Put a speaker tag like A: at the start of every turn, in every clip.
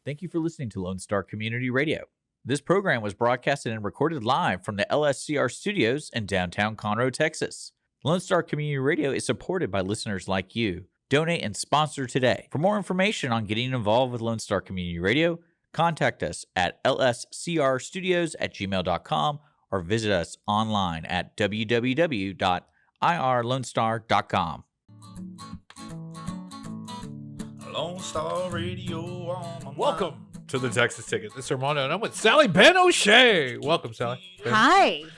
A: Thank you for listening to Lone Star Community Radio. This program was broadcasted and recorded live from the LSCR studios in downtown Conroe, Texas. Lone Star Community Radio is supported by listeners like you. Donate and sponsor today. For more information on getting involved with Lone Star Community Radio, contact us at lscrstudios@gmail.com or visit us online at www.irlonestar.com.
B: Lone Star Radio on my
C: Welcome to the Texas Ticket. This is Armando, and I'm with Sally Ben O'Shea. Welcome, Sally. Ben.
D: Hi.
C: I'm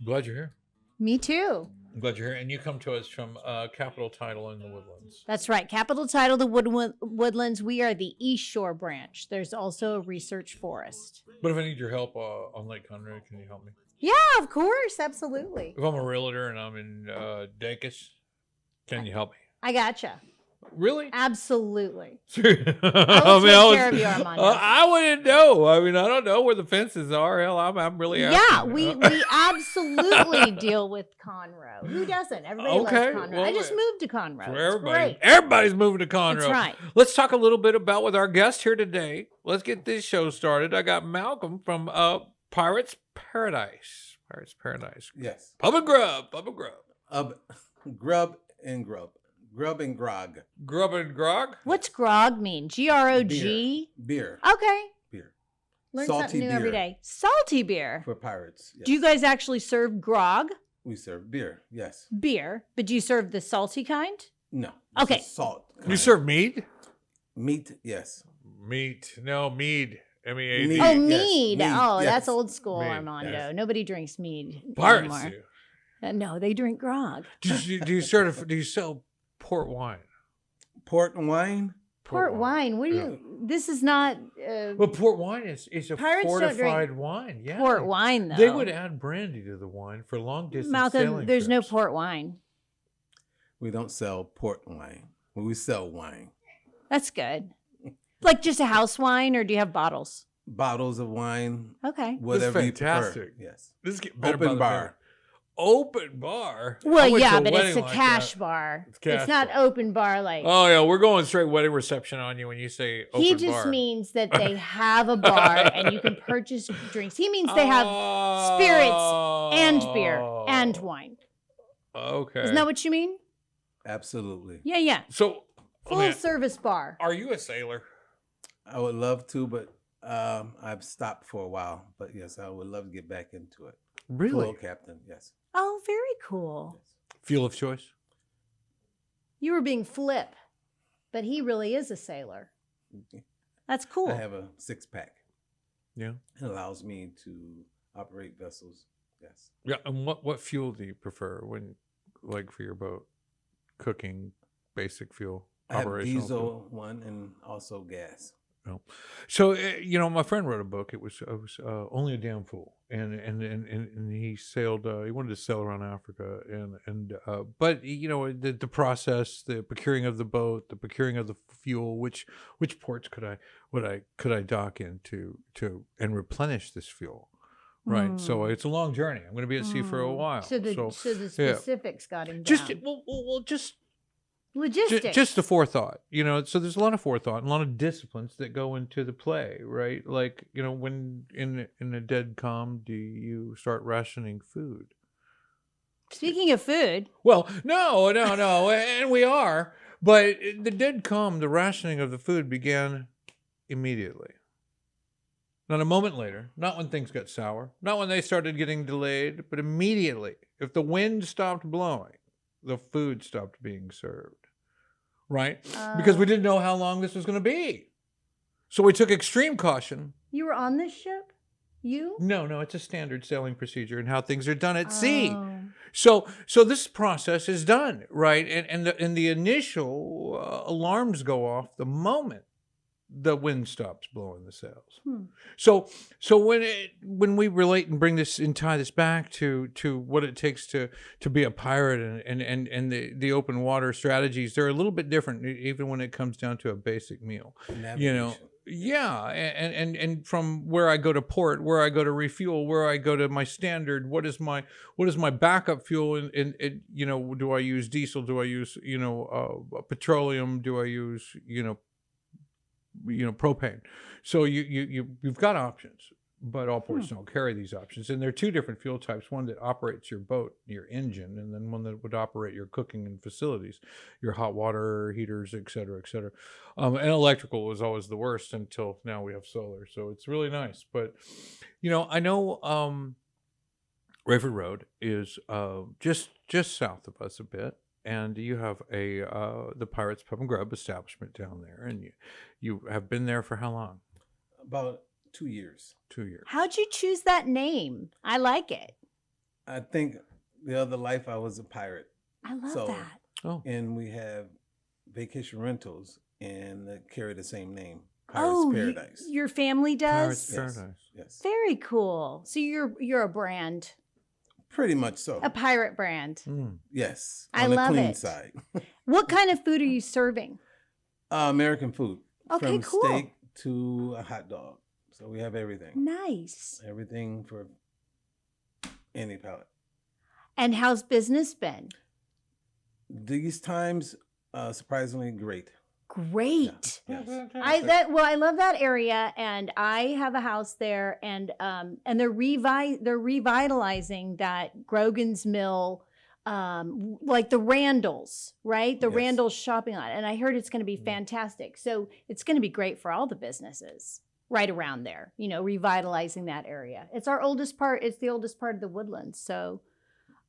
C: glad you're here.
D: Me too.
C: I'm glad you're here. And you come to us from Capital Title in the Woodlands.
D: That's right. Capital Title, the Woodlands. We are the East Shore branch. There's also a research forest.
C: But if I need your help on Lake Conroe, can you help me?
D: Yeah, of course. Absolutely.
C: If I'm a realtor and I'm in Dacus, can you help me?
D: I gotcha.
C: Really?
D: Absolutely.
C: I
D: will take care of you, Armando.
C: I wouldn't know. I mean, I don't know where the fences are. Hell, I'm really asking.
D: Yeah, we absolutely deal with Conroe. Who doesn't? Everybody loves Conroe.
C: Well,
D: I just moved to Conroe.
C: For
D: It's great.
C: everybody's moving to Conroe.
D: That's right.
C: Let's talk a little bit about with our guest here today. Let's get this show started. I got Malcolm from Pirates Paradise. Pirates Paradise.
E: Yes.
C: Pub and Grub.
E: Grub and grub. Grub and grog.
C: Grub and Grog?
D: What's grog mean? Grog?
E: Beer.
D: Okay.
E: Beer.
D: Learn
E: Salty
D: something new
E: beer.
D: every day. Salty beer.
E: For pirates. Yes.
D: Do you guys actually serve grog?
E: We serve beer. Yes.
D: Beer. But do you serve the salty kind?
E: No.
D: Okay.
E: Salt.
C: You
E: kind.
C: serve mead?
E: Meat. Yes.
C: Meat. No, mead. M-E-A-D.
D: Oh,
E: Yes,
D: mead.
E: mead,
D: Oh,
E: yes.
D: that's old school,
C: Mead,
D: Armando.
E: yes.
D: Nobody drinks mead
C: Pirates
D: anymore.
C: do.
D: No, they drink grog.
C: Do you sell port wine?
E: Port and wine.
D: Port wine. What do you? This is not
C: Well, port wine is a
D: Pirates don't drink
C: fortified wine. Yeah.
D: port wine, though.
C: They would add brandy to the wine for long distance
D: Malcolm,
C: sailing
D: there's no
C: trips.
D: port wine.
E: We don't sell port wine. We sell wine.
D: That's good. Like just a house wine, or do you have bottles?
E: Bottles of wine.
D: Okay.
E: Whatever you
C: fantastic.
E: prefer. Yes.
C: This is getting better by
E: Open
C: the
E: bar.
C: minute. Open bar. I
D: Well,
C: went to
D: yeah,
C: a
D: but it's
C: wedding
D: a
C: like
D: cash
C: that.
D: bar.
C: It's cash
D: It's not
C: bar.
D: open bar like.
C: Oh yeah, we're going straight wedding reception on you when you say open
D: He just
C: bar.
D: means that they have a bar and you can purchase drinks. He means they have spirits and beer and wine.
C: Okay.
D: Isn't that what you mean?
E: Absolutely.
D: Yeah, yeah.
C: So,
D: Full service bar.
C: are you a sailor?
E: I would love to, but I've stopped for a while. But yes, I would love to get back into it.
C: Really?
E: Full captain. Yes.
D: Oh, very cool.
C: Fuel of choice?
D: You were being flip, but he really is a sailor. That's cool.
E: I have a 6-pack.
C: Yeah.
E: It allows me to operate vessels. Yes.
C: Yeah. And what fuel do you prefer when, like, for your boat? Cooking, basic fuel,
E: I have
C: operational
E: diesel
C: fuel.
E: one and also gas.
C: Oh. So my friend wrote a book. It was Only a Damn Fool, and he sailed. He wanted to sail around Africa, but the process, the procuring of the boat, the procuring of the fuel, which ports could I dock into to and replenish this fuel, right? So it's a long journey. I'm going to be at sea for a while.
D: So the
C: yeah.
D: specifics got him down.
C: Just
D: Logistics.
C: Just the forethought, so there's a lot of forethought and a lot of disciplines that go into the play, right? Like, when in a dead calm, do you start rationing food?
D: Speaking of food,
C: Well, no, and we are, but the dead calm, the rationing of the food began immediately. Not a moment later, not when things got sour, not when they started getting delayed, but immediately. If the wind stopped blowing, the food stopped being served. Right? Because we didn't know how long this was going to be. So we took extreme caution.
D: you were on this ship? You?
C: No, it's a standard sailing procedure and how things are done at sea.
D: Oh.
C: So this process is done, right? And the initial alarms go off the moment the wind stops blowing the sails. So when we relate and bring this and tie this back to what it takes to be a pirate and the open water strategies, they're a little bit different even when it comes down to a basic meal.
E: Navigation.
C: Yeah, and from where I go to port, where I go to refuel, where I go to my standard, what is my backup fuel? And do I use diesel? Do I use petroleum? Do I use propane. So you've got options, but all ports don't carry these options. And there are two different fuel types: one that operates your boat, your engine, and then one that would operate your cooking and facilities, your hot water heaters, et cetera, et cetera. And electrical was always the worst until now we have solar. So it's really nice. But I know Rayford Road is just south of us a bit. And you have the Pirates Pub and Grub establishment down there, and you have been there for how long?
E: About 2 years.
C: 2 years.
D: How'd you choose that name? I like it.
E: I think the other life I was a pirate.
D: I love
E: So-
D: that.
C: Oh,
E: And we have vacation rentals and they carry the same name, Pirates
D: Oh,
E: Paradise.
D: your family
C: Pirates
D: does?
E: Yes.
C: Paradise.
E: Yes,
D: Very cool. So you're a brand,
E: pretty much so.
D: a pirate brand.
C: Mm.
E: Yes,
D: I
E: on the
D: love
E: clean
D: it.
E: side.
D: What kind of food are you serving?
E: American food.
D: Okay,
E: From
D: cool.
E: steak to a hot dog. So we have everything.
D: Nice.
E: Everything for any palate.
D: And how's business been?
E: These times, surprisingly great.
D: Great.
E: Yes.
D: I love that area, and I have a house there, and they're revitalizing that Grogan's Mill, like the Randalls, right? The
E: Yes.
D: Randalls shopping lot, and I heard it's going to be fantastic. So it's going to be great for all the businesses right around there. Revitalizing that area. It's our oldest part. It's the oldest part of the Woodlands. So,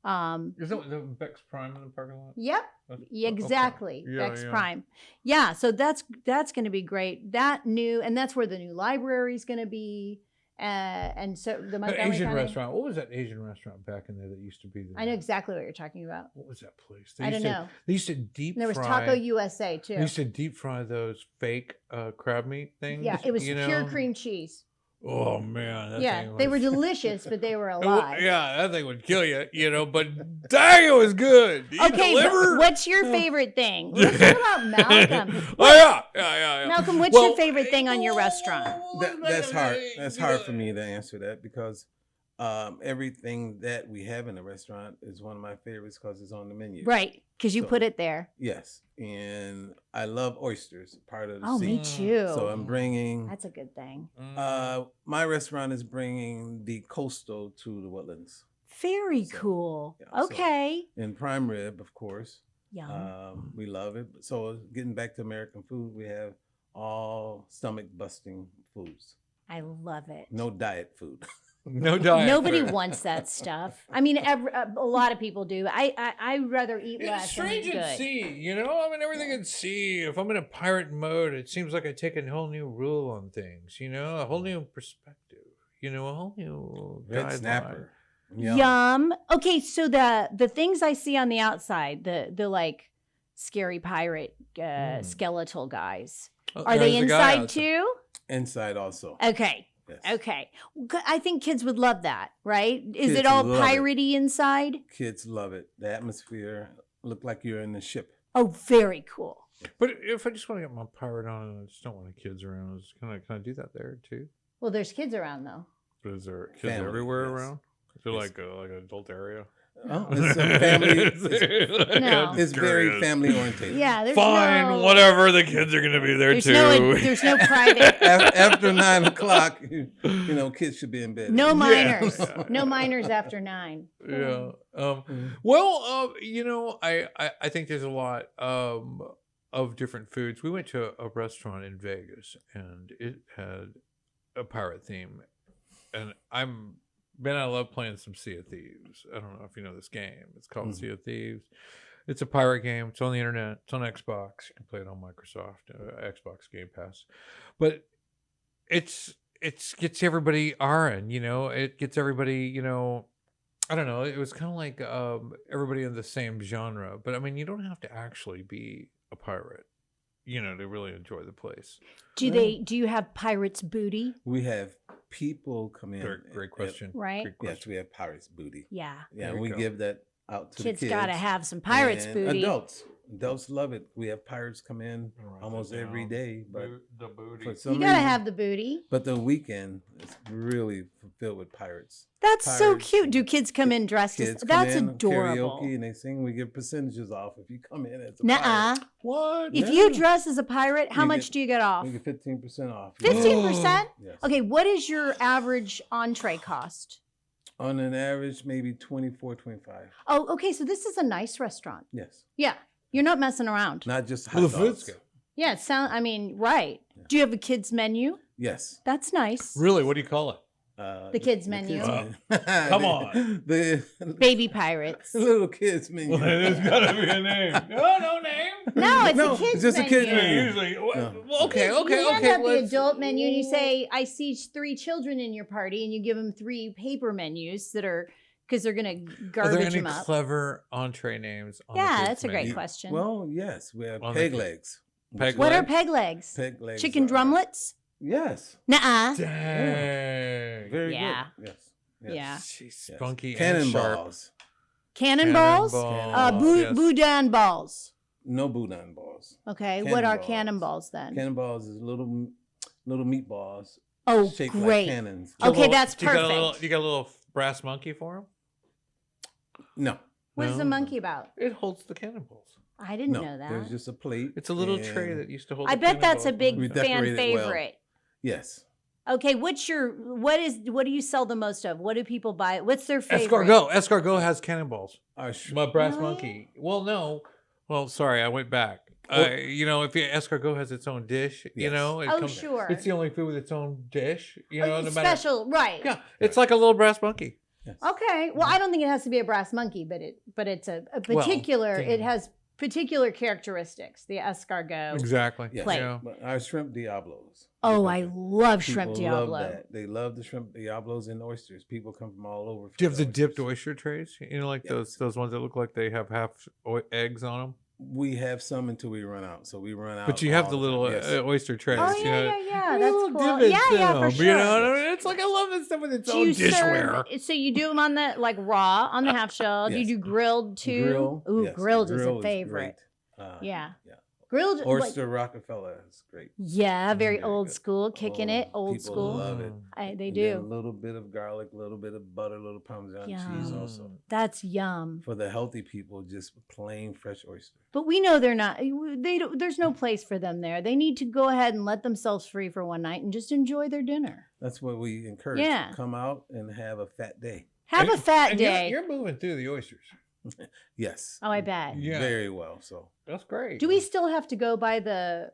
C: Is that the Bex Prime in the parking lot?
D: yep.
C: That's-
D: Yeah,
C: okay.
D: exactly.
C: Yeah,
D: Bex
C: yeah.
D: Prime. Yeah, so that's going to be great. And that's where the new library is going to be. And so the
C: That
D: Montgomery
C: Asian
D: County-
C: restaurant. What was that Asian restaurant back in there that used to be there?
D: I know exactly what you're talking about.
C: What was that place?
D: I don't know.
C: They used to deep
D: And there was
C: fry.
D: Taco USA too.
C: They used to deep fry those fake crab meat things.
D: Yeah, it was
C: you
D: pure
C: know?
D: cream cheese.
C: Oh man, that
D: Yeah,
C: thing
D: they were
C: was-
D: delicious, but they were
C: It wa-
D: alive.
C: Yeah, that thing would kill you, but dang, it was good. Did you
D: Okay,
C: deliver?
D: what's your favorite thing? Let's talk about Malcolm.
C: Oh yeah.
D: Malcolm, what's
C: Well,
D: your favorite thing on your restaurant?
E: That's hard. That's hard for me to answer that because everything that we have in the restaurant is one of my favorites because it's on the menu.
D: Right, because you
E: So-
D: put it there.
E: Yes, and I love oysters, part of the
D: Oh, me
E: sea.
D: too.
E: So I'm bringing.
D: That's a good thing.
E: My restaurant is bringing the coastal to the Woodlands
D: Very
E: So,
D: cool.
E: yeah, so-
D: Okay.
E: and prime rib, of course.
D: Yum.
E: We love it. So getting back to American food, we have all stomach busting foods.
D: I love it.
E: No diet food.
C: no diet.
D: Nobody
C: food.
D: wants that stuff. I mean, a lot of people do. I'd rather eat
C: It's
D: less. and
C: strange
D: eat
C: at
D: good.
C: sea, I mean, everything at sea. If I'm in a pirate mode, it seems like I take a whole new rule on things. A whole new perspective. A whole new
E: Red
C: guideline.
E: snapper.
D: Yum. Okay, so the things I see on the outside, the like scary pirate skeletal guys,
C: Oh,
D: are they
C: there's a guy
D: inside
C: outside.
D: too?
E: Inside also.
D: Okay.
E: Yes.
D: Okay. I think kids would love that, right? Is
E: Kids
D: it all
E: love it.
D: piratey inside?
E: Kids love it. The atmosphere look like you're in the ship.
D: Oh, very cool.
C: But if I just want to get my pirate on and I just don't want the kids around, can I do that there too?
D: Well, there's kids around though.
C: But is there kids
E: Family,
C: everywhere
E: yes.
C: around? Is there
E: Yes.
C: like an adult area?
E: Oh, it's a family.
D: No.
E: It's very
C: Curious.
E: family oriented.
D: Yeah, there's
C: Fine,
D: no,
C: whatever. The kids are gonna be there
D: There's
C: too.
D: there's no private,
E: After 9 o'clock, kids should be in bed.
D: no
C: Yeah.
D: minors, no minors after 9.
C: Yeah.
E: Mhm.
C: Well, I think there's a lot of different foods. We went to a restaurant in Vegas and it had a pirate theme, and I love playing some Sea of Thieves. I don't know if you know this game. It's called
E: Mhm.
C: Sea of Thieves. It's a pirate game. It's on the internet. It's on Xbox. You can play it on Microsoft, Xbox Game Pass. But it gets everybody R-ing, It gets everybody, I don't know. It was kind of like everybody in the same genre. But I mean, you don't have to actually be a pirate, to really enjoy the place.
D: Do you have pirates booty?
E: We have people come in.
C: Great question.
D: Right.
C: Great
E: Yes,
C: question.
E: we have pirates booty.
D: Yeah.
E: Yeah,
C: There you
E: we
C: go.
E: give that out to
D: Kids
E: the kids.
D: gotta have some pirates
E: and
D: booty.
E: Adults. Adults love it. We have pirates come in almost every day, but
C: the booty.
E: for some
D: You gotta
E: reason,
D: have the booty.
E: but the weekend is really filled with pirates.
D: That's so
E: Pirates
D: cute.
E: and
D: Do kids come in dressed as?
E: Kids come
D: That's
E: in,
D: adorable.
E: karaoke, and they sing. We get percentages off if you come in as a
D: Nuh-uh.
E: pirate.
C: What?
D: If
E: Yeah.
D: you dress as a pirate, how
E: You
D: much
E: get-
D: do you get off?
E: We get 15% off.
D: 15%?
E: Yes.
D: Okay, what is your average entree cost?
E: On an average, maybe 24, 25.
D: Oh, okay, so this is a nice restaurant.
E: Yes.
D: Yeah, you're not messing around.
E: Not just hot
C: Well, the food's
E: dogs.
C: good.
D: Yeah, right. Do you have a kids menu?
E: Yes.
D: That's nice.
C: Really? What do you call it?
D: The kids menu.
E: menu.
C: Come on.
E: The
D: Baby pirates.
E: little kids menu.
C: There's gotta be a name. No name.
D: No, it's
E: No,
D: a kids
E: it's just a
D: menu.
E: kids menu.
C: Usually.
E: No.
C: Well, okay.
D: You hand out the
C: let's-
D: adult menu and you say, I see 3 children in your party, and you give them 3 paper menus that are, because they're going to
C: Are there
D: garbage
C: any
D: them up.
C: clever entree names? On the
D: Yeah,
C: kids'
D: that's a great
C: menu?
D: question.
E: Well, yes, we have
C: On the
E: peg
C: kid-
E: legs.
C: Peg
D: What are
C: legs?
D: peg legs?
E: Peg legs.
D: Chicken
E: are-
D: drumlets?
E: Yes.
D: Nuh-uh.
C: Dang.
E: Very
D: Yeah.
E: good. Yes. Yes.
D: Yeah.
C: She's
E: Yes.
C: spunky and sharp.
E: Cannonballs.
D: Cannonballs?
C: Cannonballs, yes.
D: Boudin balls.
E: No boudin balls.
D: Okay, what are
E: Cannonballs.
D: cannonballs then?
E: Cannonballs is little meatballs
D: Oh,
E: shaped
D: great.
E: like cannons.
D: Okay, that's
C: You got a
D: perfect.
C: you got a little brass monkey for him?
E: No.
D: What is the
C: No.
D: monkey about?
C: It holds the cannonballs.
D: I didn't
E: No.
D: know that.
E: There's just a plate.
C: It's a little tray
E: and-
C: that used to hold.
D: I
C: the
D: bet that's a
C: cannonballs.
D: big
E: We
D: fan
E: decorate it well.
D: favorite.
E: Yes.
D: Okay, what do you sell the most of? What do people buy? What's their favorite?
C: Escargot. Escargot has cannonballs.
E: Our sh-
C: My brass
D: Really?
C: monkey. Well, no. Well, sorry, I went back.
E: Well-
C: If escargot has its own dish,
E: Yes.
D: Oh, sure.
C: It's the only food with its own dish.
D: Oh,
C: No matter.
D: special, right?
C: Yeah, it's like a little brass monkey.
E: Yes.
D: Okay. Well, I don't think it has to be a brass monkey, but it's a particular.
C: Well,
D: it has particular characteristics. The escargot.
C: Exactly.
E: Yes.
D: Plate.
C: Yeah.
E: But our shrimp diablos.
D: Oh, I love shrimp
E: People love
D: diablo.
E: that. They love the shrimp diablos and oysters. People come from all over. for
C: Do you have the dipped
E: oysters.
C: oyster trays? Like
E: Yes.
C: those ones that look like they have half eggs on them.
E: We have some until we run out. So we run out.
C: But you have
E: all
C: the little
E: time. Yes.
C: Oyster trays.
D: Oh
C: you
D: yeah,
C: know?
D: yeah.
C: Little
D: That's cool.
C: divots
D: Yeah,
C: in
D: yeah, for
C: them,
D: sure.
C: You know, what I mean? It's like I love this stuff with its
D: Do
C: own
D: you
C: dishware.
D: serve? So you do them on the raw on the half shell. Do you
E: Yes.
D: do grilled too?
E: Grill.
D: Ooh,
E: yes.
D: grilled is
E: Grill
D: a favorite.
E: great.
D: Yeah.
E: Yeah.
D: Grilled. like-
E: Oyster Rockefeller is great.
D: yeah, very
E: Very
D: old
E: good.
D: school, kicking it,
E: Oh,
D: old
E: people
D: school.
E: love it.
D: They
E: And then a
D: do.
E: little bit of garlic, a little bit of butter, a little Parmesan cheese
D: Yum.
E: also.
D: That's yum.
E: For the healthy people, just plain fresh oyster.
D: But we know they're not. They don't, there's no place for them there. They need to go ahead and let themselves free for one night and just enjoy their dinner.
E: That's what we encourage.
D: Yeah.
E: Come out and have a fat day.
D: Have a fat
C: And
D: day.
C: You're moving through the oysters.
E: Yes.
D: Oh, I bet.
C: Yeah.
E: Very well. So
C: That's great.
D: Do we still have to go by the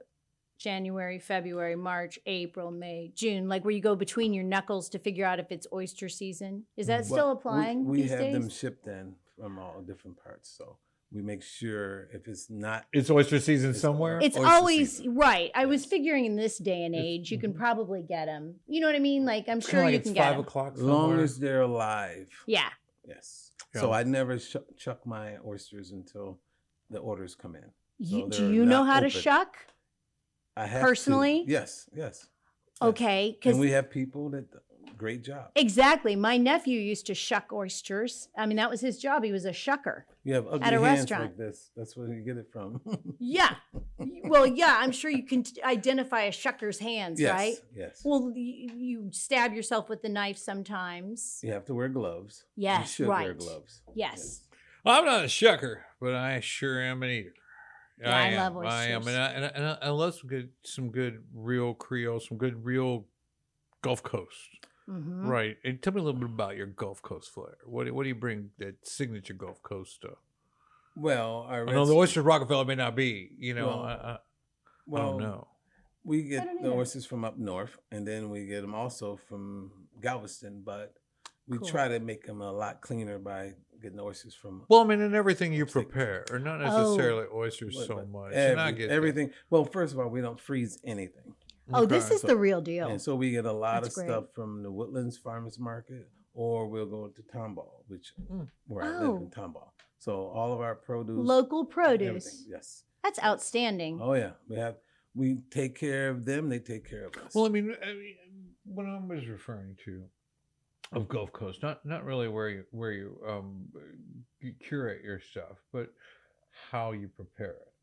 D: January, February, March, April, May, June, like where you go between your knuckles to figure out if it's oyster season? Is that still
E: Well,
D: applying
E: We
D: these
E: have
D: days?
E: them shipped in from all different parts. So we make sure if it's not
C: It's oyster season
E: It's
C: somewhere.
D: It's
E: oyster
D: always
E: season.
D: right. I was
E: Yes.
D: figuring in this day and age, you can probably get them. You know what I mean? Like I'm
C: Kinda
D: sure
C: like
D: you
C: it's
D: can get
C: 5
D: them.
C: o'clock
E: as long
C: somewhere.
E: as they're alive.
D: Yeah.
E: Yes.
C: Yeah.
E: So I never chuck my oysters until the orders come in. So
D: Do
E: they're
D: you know
E: not
D: how to
E: open.
D: shuck?
E: I have
D: Personally?
E: To. Yes. Yes.
D: Okay,
E: And
D: because
E: we have people that great job.
D: exactly. My nephew used to shuck oysters. I mean, that was his job. He was a shucker.
E: You have ugly
D: at a
E: hands
D: restaurant.
E: like this. That's where you get it from.
D: Yeah. Well, yeah, I'm sure you can identify a shucker's hands,
E: yes.
D: right?
E: Yes.
D: Well, you stab yourself with the knife sometimes.
E: You have to wear gloves.
D: Yes,
E: You should wear
D: right.
E: gloves.
D: Yes.
C: I'm not a shucker, but I sure am an eater.
D: Yeah, I
C: am.
D: love
C: I am,
D: oysters.
C: and I love some good real Creole, some good real Gulf Coast.
D: Hmm.
C: Right. And tell me a little bit about your Gulf Coast flair. What do you bring that signature Gulf Coast stuff?
E: Well,
C: I know the oyster Rockefeller may not be.
E: Well,
C: I
E: well,
C: don't know.
E: we
D: I
E: get
D: don't
E: the
D: either.
E: oysters from up north, and then we get them also from Galveston. But we
D: Cool.
E: try to make them a lot cleaner by getting the oysters from.
C: Well, I mean, and everything you
E: Upstate.
C: prepare, or not
D: Oh.
C: necessarily oysters
E: but-
C: so
E: but
C: much. And I get that.
E: everything. Well, first of all, we don't freeze anything,
D: Oh, this
C: Okay.
D: is the real deal.
E: and so we get a lot
D: That's
E: of
D: great.
E: stuff from the Woodlands Farmers Market, or we'll go to Tomball, which
C: Mm.
E: where I live
D: Oh.
E: in Tomball. So all of our produce,
D: Local
E: everything,
D: produce.
E: yes.
D: That's outstanding.
E: Oh yeah, we take care of them. They take care of us.
C: Well, I mean, what I was referring to of Gulf Coast, not really where you curate your stuff, but how you prepare it.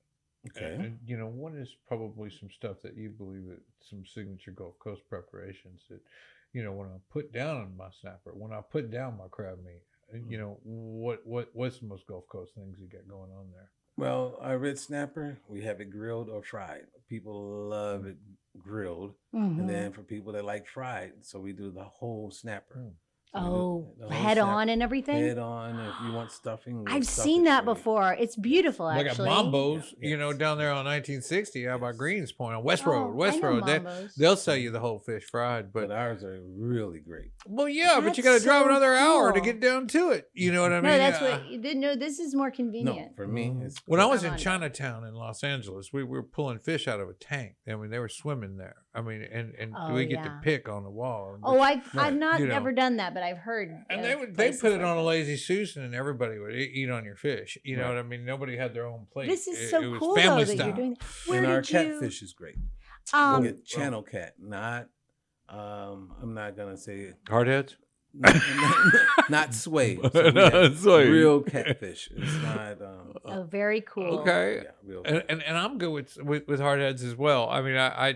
E: Okay.
C: And, what is probably some stuff that you believe that some signature Gulf Coast preparations that, when I put down my snapper, when I put down my crab meat, what's the most Gulf Coast things you got going on there?
E: Well, our red snapper, we have it grilled or fried. People love it grilled.
D: Mhm.
E: And then for people that like fried, so we do the whole snapper.
C: Mm.
E: So we do
D: Oh,
E: the whole
D: head
E: snapper,
D: on and everything.
E: Head on. If you want stuffing, we'll
D: I've
E: stuff
D: seen
E: it
D: that
E: for you.
D: before. It's beautiful,
C: Like at
D: actually.
C: Mambo's,
E: Yeah, yes.
C: down there on 1960 out by
E: Yes.
C: Greens Point on West Road.
D: Oh,
C: West
D: I know
C: Road.
D: Mambo's.
C: They'll sell you the whole fish fried,
E: But
C: but
E: ours are really great.
C: well, yeah, but you got
D: That's
C: to drive
D: so
C: another hour to
D: cool.
C: get down to it. You know what I mean?
D: No, that's
C: Uh,
D: what you didn't know. This is more
E: No,
D: convenient.
E: for me, it's
C: When I
E: great.
C: was
D: I'm
C: in
D: on that.
C: Chinatown in Los Angeles, we were pulling fish out of a tank. I mean, they were swimming there. I mean, and
D: Oh,
C: we get to
D: yeah.
C: pick on the wall.
D: Oh, I've
E: Right.
D: not
C: You know.
D: ever done that, but I've heard.
C: And
D: of
C: they
D: places
C: put it
D: like
C: on a
D: that.
C: lazy Susan, and everybody would eat on your fish. You know
E: Right.
C: what I mean? Nobody had their own plate.
D: This is
C: It
D: so
C: was
D: cool though
C: family
D: that
C: style.
D: you're doing that. Where
E: And our
D: did you?
E: catfish is great. We
D: Um,
E: get channel cat, not I'm not gonna say it.
C: Hardheads.
E: Not sway. So we have
C: Sway.
E: real catfish. It's not
D: oh, very cool.
C: Okay.
E: yeah, real
C: And I'm good with hardheads as well. I mean, I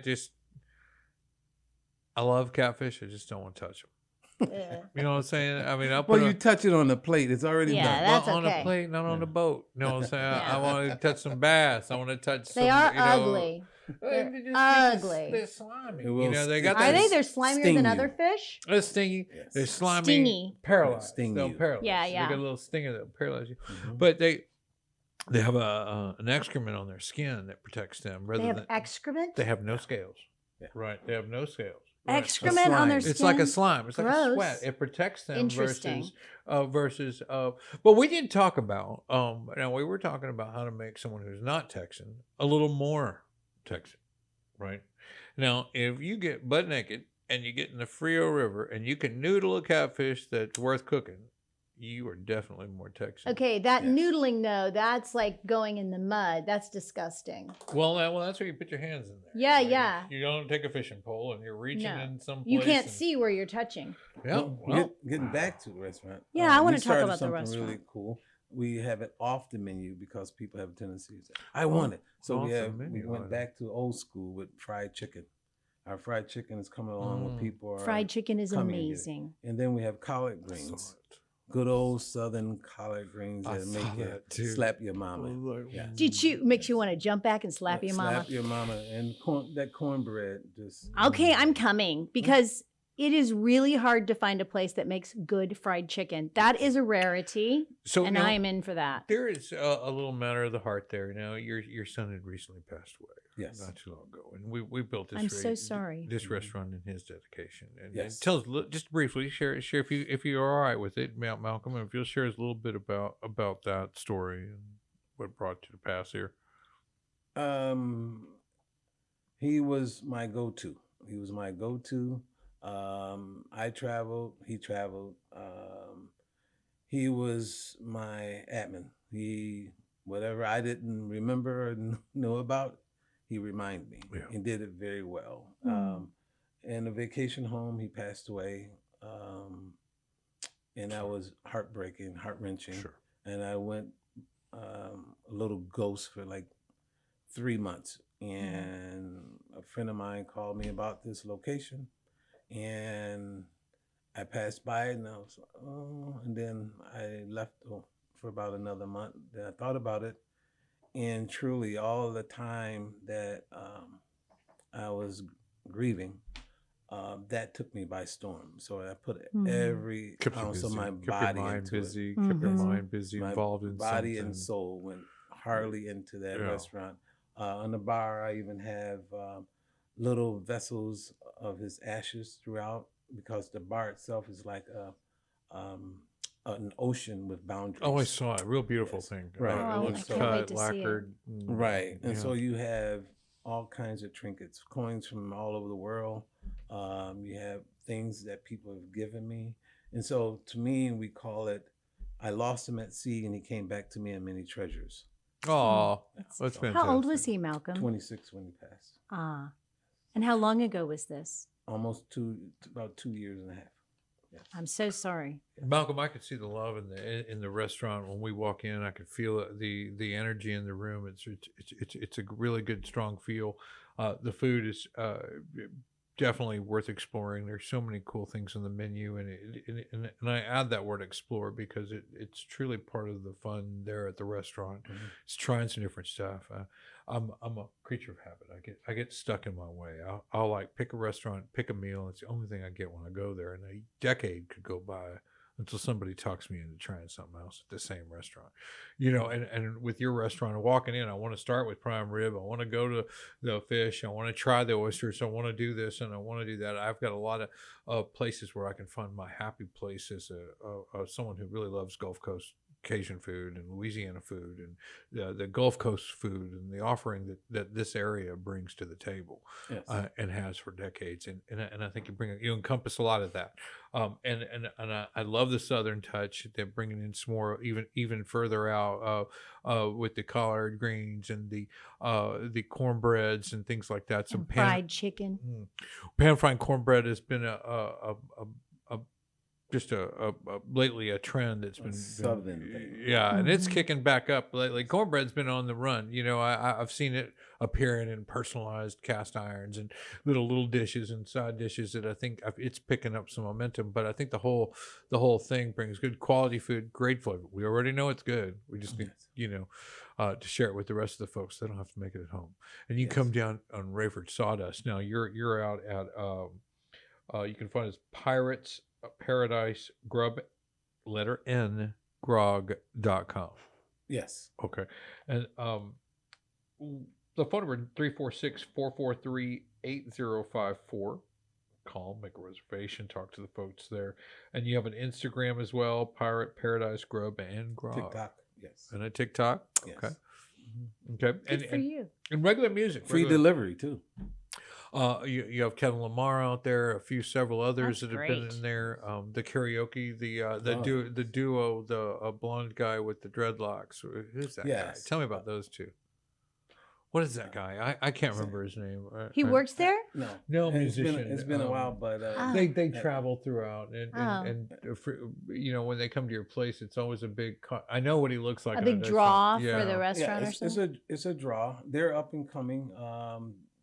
C: love catfish. I just don't want to touch them.
D: Yeah.
C: You know what I'm saying? I mean, I'll
E: Well,
C: put
E: you touch it on the plate. It's already
D: Yeah,
E: done.
D: that's
C: on
D: okay.
C: a plate, not on
E: Yeah.
C: the boat. You know what I'm saying?
D: Yeah.
C: I want to touch some bass. I want to touch some.
D: They are
C: you know,
D: ugly.
C: They're
D: They're
C: just-
D: ugly.
C: They're slimy.
E: It
C: You
E: will
C: know, they
E: stick-
C: got
D: Are
C: that
D: they?
E: Yes.
D: They're slimier
E: Sting
D: than
E: you.
D: other fish.
C: They're stingy.
E: Yes.
C: They're slimy.
D: Stingy.
C: Paralyzed.
E: Sting
C: They'll
E: you.
C: paralyze.
D: Yeah,
C: They
D: yeah.
C: got a little stinger that'll paralyze you.
E: Mhm.
C: But they have an excrement on their skin that protects them. Rather
D: They have
C: than
D: excrement.
C: they have no scales.
E: Yeah.
C: Right. They have no scales. Right.
D: Excrement on their
E: slime.
D: skin.
C: It's like a slime. It's like a
D: Gross.
C: sweat. It protects them
D: Interesting.
C: versus. But we didn't talk about. Now we were talking about how to make someone who's not Texan a little more Texan, right? Now, if you get butt naked and you get in the Frio River and you can noodle a catfish that's worth cooking, you are definitely more Texan.
D: Okay, that
E: Yes.
D: noodling though, that's like going in the mud. That's disgusting.
C: Well, that's where you put your hands in there.
D: Yeah,
C: right?
D: yeah.
C: You don't take a fishing pole and you're reaching
D: No.
C: in some place.
D: You can't
C: and-
D: see where you're touching.
C: Yeah. Well,
E: Getting back to the restaurant.
D: Yeah, I wanna
E: we
D: talk
E: started
D: about the
E: something
D: restaurant.
E: Really cool. We have it off the menu because people have a tendency to say, "I want it." So
C: off
E: we
C: the
E: have we
C: menu
E: went
C: item.
E: back to old school with fried chicken. Our fried chicken is coming along when people are
D: Fried chicken is
E: coming here.
D: amazing.
E: And then we have collard
C: I saw
E: greens.
C: it.
E: Good old southern collard greens
C: I
E: that
C: saw
E: make you
C: that, too.
E: slap your mama. Yeah.
D: Did you makes you want to jump back and slap your mama?
E: Slap your mama. And that cornbread just.
D: Okay, I'm coming because it is really hard to find a place that makes good fried chicken. That is a rarity,
C: So
D: and
C: now,
D: I am in for that.
C: there is a little matter of the heart there. Now, your son had recently passed away.
E: Yes.
C: Not too long ago, and we built this.
D: I'm so sorry.
C: This restaurant in his dedication, and
E: Yes.
C: tell us just briefly. Share if you're all right with it, Malcolm, and if you'll share us a little bit about that story and what brought you to pass here.
E: He was my go-to. He was my go-to. I traveled. He traveled. He was my admin. Whatever I didn't remember or know about, he reminded me.
C: Yeah.
E: He did it very well.
D: Hmm.
E: In a vacation home, he passed away. And that was heartbreaking, heart-wrenching.
C: Sure.
E: And I went a little ghost for like 3 months. And a friend of mine called me about this location. And I passed by it and I was like, oh, and then I left for about another month. Then I thought about it. And truly, all the time that I was grieving, that took me by storm. So I put every
C: Kept you
E: ounce
C: busy.
E: of my
C: Kept
E: body
C: your mind
E: into
C: busy.
E: it.
C: Kept your
D: Mhm.
C: mind busy.
E: My
C: Involved in
E: body
C: something.
E: and soul went hardly into that
C: Yeah.
E: restaurant. On the bar, I even have little vessels of his ashes throughout because the bar itself is like an ocean with boundaries.
C: Oh, I saw it. Real beautiful
E: Yes.
C: thing.
E: Right.
C: It
E: Oh,
C: looks
E: I can't
C: cut,
D: wait to see it.
C: lacquered.
E: Right. And
C: Yeah.
E: so you have all kinds of trinkets, coins from all over the world. You have things that people have given me. And so to me, we call it, I lost him at sea and he came back to me in many treasures.
C: Oh,
D: That's-
C: that's fantastic.
D: How old was he, Malcolm?
E: 26 when he passed.
D: Ah, and how long ago was this?
E: Almost about 2 years and a half. Yes.
D: I'm so sorry.
C: Malcolm, I could see the love in the restaurant when we walk in. I could feel the energy in the room. It's a really good strong feel. The food is definitely worth exploring. There's so many cool things on the menu, and I add that word explore because it's truly part of the fun there at the restaurant.
E: Mhm.
C: It's trying some different stuff. I'm a creature of habit. I get stuck in my way. I'll like pick a restaurant, pick a meal. It's the only thing I get when I go there, and a decade could go by until somebody talks me into trying something else at the same restaurant. And with your restaurant, walking in, I want to start with prime rib. I want to go to the fish. I want to try the oysters. I want to do this and I want to do that. I've got a lot of places where I can find my happy place as someone who really loves Gulf Coast Cajun food and Louisiana food and the Gulf Coast food and the offering that this area brings to the table.
E: Yes.
C: And has for decades, and I think you encompass a lot of that, and I love the Southern touch. They're bringing in some more even further out with the collard greens and the cornbreads and things like that. Some
D: And fried chicken.
C: pan fried cornbread has been just lately a trend that's been
E: Southern thing.
C: yeah, and it's
D: Mhm.
C: kicking back up lately. Cornbread's been on the run. I've seen it appearing in personalized cast irons and little dishes and side dishes that I think it's picking up some momentum. But I think the whole thing brings good quality food, great flavor. We already know it's good. We just need to share it with the rest of the folks. They don't have to make it at home. And you
E: Yes.
C: come down on Rayford Sawdust. Now you're out at you can find us Pirates Paradise Grub, letter N, grog.com.
E: Yes.
C: Okay. And the phone number 346-443-8054. Call, make a reservation, talk to the folks there. And you have an Instagram as well, Pirate Paradise Grub and Grog.
E: TikTok. Yes.
C: And a TikTok.
E: Yes.
C: Okay.
E: Mhm.
C: Okay.
D: Good for you.
C: And regular music.
E: Free delivery too.
C: You have Kevin Lamar out there, several others
D: That's
C: that have been
D: great.
C: in there. The karaoke, the
E: Oh.
C: duo, the blonde guy with the dreadlocks. Who's that
E: Yes.
C: guy? Tell me about those two. What is that guy? I can't remember his name.
D: He works there?
E: No.
C: No,
E: It's been,
C: musician.
E: it's been a while, but
D: Ah.
C: They
E: Yeah.
C: travel throughout, and when they come to your place, it's always a big. I know what he looks like.
D: A
C: and I
D: big
C: know
D: draw
C: something.
D: for the
C: Yeah.
D: restaurant or
E: it's
D: something?
E: it's a draw. They're up and coming.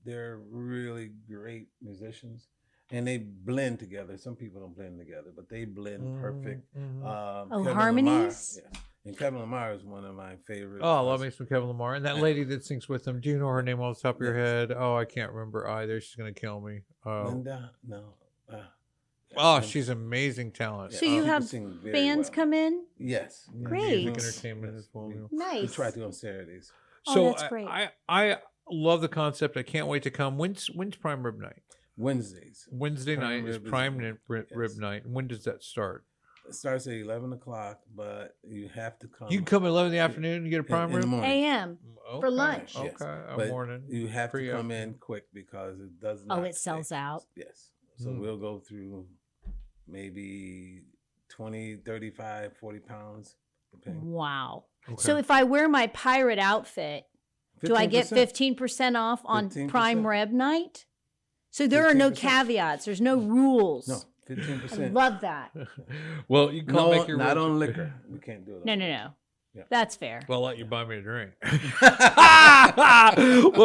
E: They're really great musicians, and they blend together. Some people don't blend together, but they blend perfect.
C: Mhm.
D: Oh,
E: Kevin
D: harmonies?
E: Lamar, yes. And Kevin Lamar is one of my favorite.
C: Oh, I love me some Kevin Lamar. And that lady that sings with him, do you know her name off the top of your
E: Yes.
C: head? Oh, I can't remember either. She's going to kill me.
E: Linda. No.
C: Oh, she's amazing talent.
D: So you
E: she can
D: have
E: sing very
D: bands
E: well.
D: come in?
E: Yes.
D: Great.
C: Music entertainment as well.
E: We
D: Nice.
E: try to on Saturdays.
D: Oh,
C: So
D: that's great.
C: I love the concept. I can't wait to come. When's Prime Rib Night?
E: Wednesdays.
C: Wednesday
E: Prime
C: night is
E: Rib is-
C: Prime Rib
E: yes.
C: Night. And when does that start?
E: It starts at 11 o'clock, but you have to come.
C: You can come at 11 in the afternoon and get a Prime
E: in the
C: Rib?
E: morning.
D: AM. for lunch.
C: Okay,
E: Yes.
C: a
E: But
C: morning.
E: You have
C: Free
E: to come
C: afternoon.
E: in quick because it does not.
D: Oh, it sells
E: stay.
D: out.
E: Yes. So
C: Mm.
E: we'll go through maybe 20, 35, 40 pounds. Depending.
D: Wow.
C: Okay.
D: So if I wear my pirate outfit, do I get
E: 15%.
D: 15% off on
E: 15%.
D: Prime Rib Night? So there are no
E: 15%.
D: caveats. There's no rules.
E: No,
D: I
E: 15%.
D: love that.
C: Well, you can come
E: No,
C: make your
E: not
C: ribs-
E: on liquor. We can't do it.
D: No, no, no.
E: Yeah.
D: That's fair.
C: Well, I'll let you buy me a drink. Well,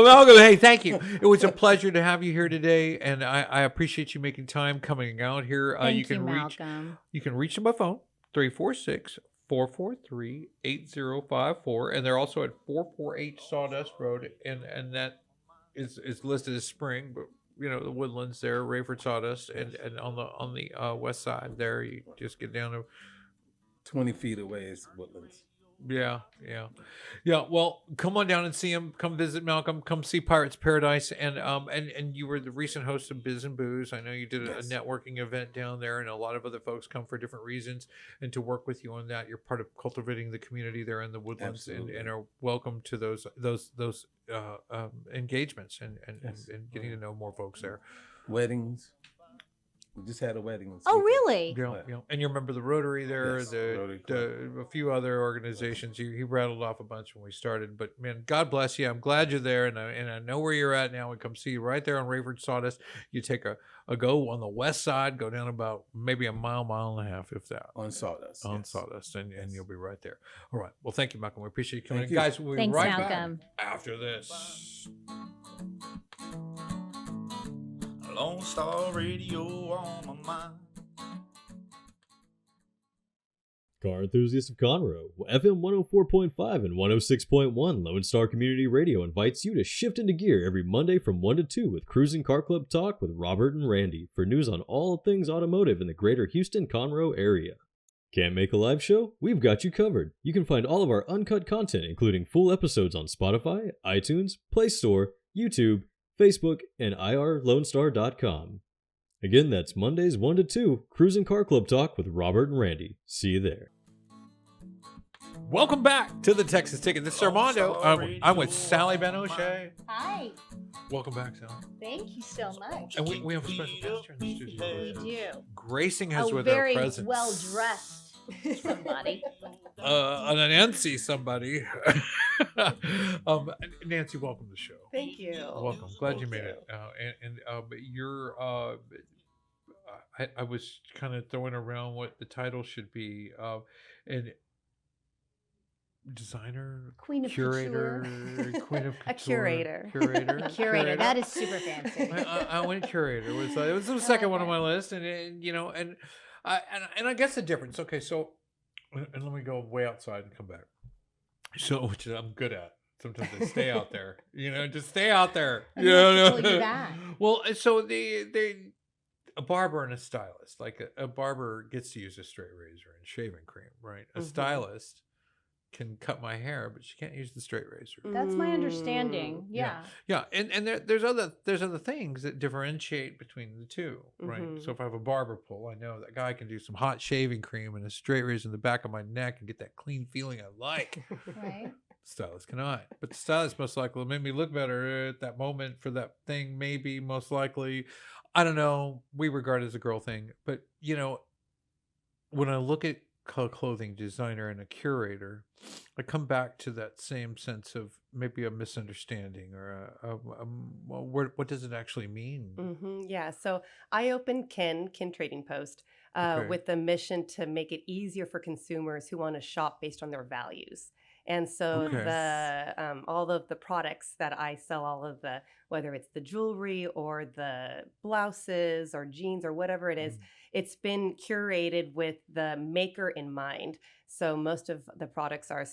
C: Malcolm, hey, thank you. It was a pleasure to have you here today, and I appreciate you making time coming out here.
D: Thank
C: you can reach
D: Malcolm.
C: you can reach them by phone 346-443-8054, and they're also at 448 Sawdust Road, and that is listed as Spring, but the Woodlands there, Rayford Sawdust, and on the west side there, you just get down to
E: 20 feet away is Woodlands.
C: Yeah. Well, come on down and see him. Come visit Malcolm. Come see Pirates Paradise. And you were the recent host of Biz and Booze. I know you did
E: Yes.
C: a networking event down there, and a lot of other folks come for different reasons. And to work with you on that, you're part of cultivating the community there in the Woodlands,
E: Absolutely.
C: and are welcome to those engagements and
E: Yes.
C: getting to know more folks there.
E: Weddings. We just had a wedding. This
D: Oh,
E: weekend.
D: really?
C: Yeah. And you remember the Rotary there,
E: Yes, Rotary
C: a few other organizations. He rattled off a bunch when we started. But man, God bless you. I'm glad you're there, and I know where you're at now. We come see you right there on Rayford Sawdust. You take a go on the west side, go down about maybe a mile and a half, if that.
E: On Sawdust.
C: On
E: yes.
C: Sawdust, and you'll be right there. All right. Well, thank you, Malcolm. We appreciate you coming
E: Thank
C: in.
E: you.
C: Guys, we'll be
D: Thanks,
C: right
D: Malcolm.
C: back after this.
B: Lone Star Radio on my mind.
F: Car enthusiasts of Conroe, FM 104.5 and 106.1 Lone Star Community Radio invites you to shift into gear every Monday from 1 to 2 with Cruising Car Club Talk with Robert and Randy for news on all things automotive in the greater Houston-Conroe area. Can't make a live show? We've got you covered. You can find all of our uncut content, including full episodes on Spotify, iTunes, Play Store, YouTube, Facebook, and irlonestar.com. Again, that's Mondays 1 to 2, Cruising Car Club Talk with Robert and Randy. See you there.
C: Welcome back to the Texas Ticket. This is Armando. I'm with Sally Ben O'Shea.
D: Hi.
C: Welcome back, Sally.
D: Thank you so much.
C: And we have a special guest here in the studio.
D: We do.
C: Gracing us
D: A
C: with our
D: very
C: presence.
D: well dressed somebody.
C: An Nancy somebody. Nancy, welcome to the show.
G: Thank you.
C: Welcome. Glad you made it. You're. I was kind of throwing around what the title should be. And designer,
D: Queen of
C: curator, Queen of
G: A curator.
C: curator,
D: A curator. That is super fancy.
C: I went curator. It was the second one on my list, and you know, and I guess the difference. Okay, so and let me go way outside and come back. So, which I'm good at. Sometimes I stay out there. Just stay out there.
D: And we have to pull you back.
C: Well, so a barber and a stylist, like a barber gets to use a straight razor and shaving cream, right? A stylist can cut my hair, but she can't use the straight razor.
D: That's my understanding. Yeah.
C: Yeah, and there's other things that differentiate between the two, right? So if I have a barber pole, I know that guy can do some hot shaving cream and a straight razor in the back of my neck and get that clean feeling I like.
D: Right.
C: Stylist cannot, but the stylist most likely will make me look better at that moment for that thing. Maybe, most likely, I don't know. We regard it as a girl thing, but when I look at clothing designer and a curator, I come back to that same sense of maybe a misunderstanding or what does it actually mean?
G: Yeah. So I opened Kin Trading Post
C: Okay.
G: with the mission to make it easier for consumers who want to shop based on their values. And so
C: Okay.
G: all of the products that I sell, whether it's the jewelry or the blouses or jeans or whatever it is, it's been curated with the maker in mind. So most of the products are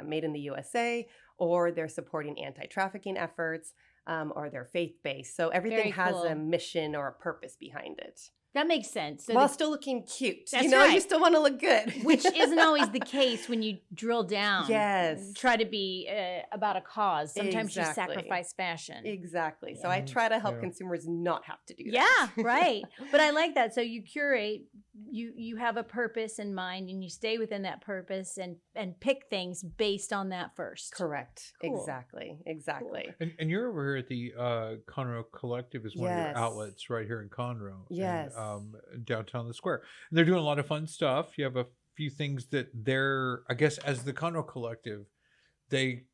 G: made in the USA, or they're supporting anti-trafficking efforts, or they're faith-based. So everything
D: Very
G: has
D: cool.
G: a mission or a purpose behind it.
D: That makes sense. So
G: While
D: the-
G: still looking cute.
D: That's
G: You
D: right.
G: still want to look good.
D: which isn't always the case when you drill down.
G: Yes.
D: Try to be about a cause. Sometimes you
G: Exactly.
D: sacrifice fashion.
G: Exactly. So I try to help consumers not have to do that.
D: Yeah, right. But I like that. So you curate, you have a purpose in mind, and you stay within that purpose and pick things based on that first.
G: Correct.
D: Cool.
G: Exactly.
C: And you're over here at the Conroe Collective is one of
G: Yes.
C: your outlets right here in Conroe.
G: Yes.
C: And, downtown the square. And they're doing a lot of fun stuff. You have a few things that they're, I guess, as the Conroe Collective, they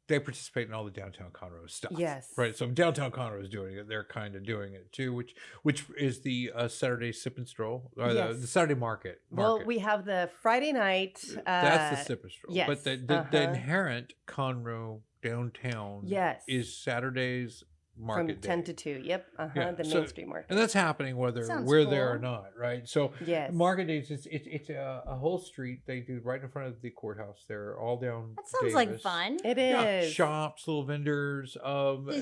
C: participate in all the downtown Conroe stuff.
G: Yes.
C: Right. So downtown Conroe is doing it. They're kind of doing it too, which is the Saturday sip and stroll, or the
G: Yes.
C: Saturday market.
G: Well, we have the Friday night.
C: That's the sip and stroll.
G: yes,
C: But the inherent Conroe downtown
G: Yes.
C: is Saturdays market
G: from 10
C: day.
G: to 2. Yep.
C: Yeah,
G: The
C: so-
G: Main Street Market.
C: And that's happening whether
D: Sounds
C: we're there or
D: cool.
C: not, right? So
G: Yes.
C: market days, it's a whole street they do right in front of the courthouse there, all down.
D: That sounds like
C: Davis.
D: fun.
G: It
C: Yeah,
G: is.
C: shops, little vendors,
D: Does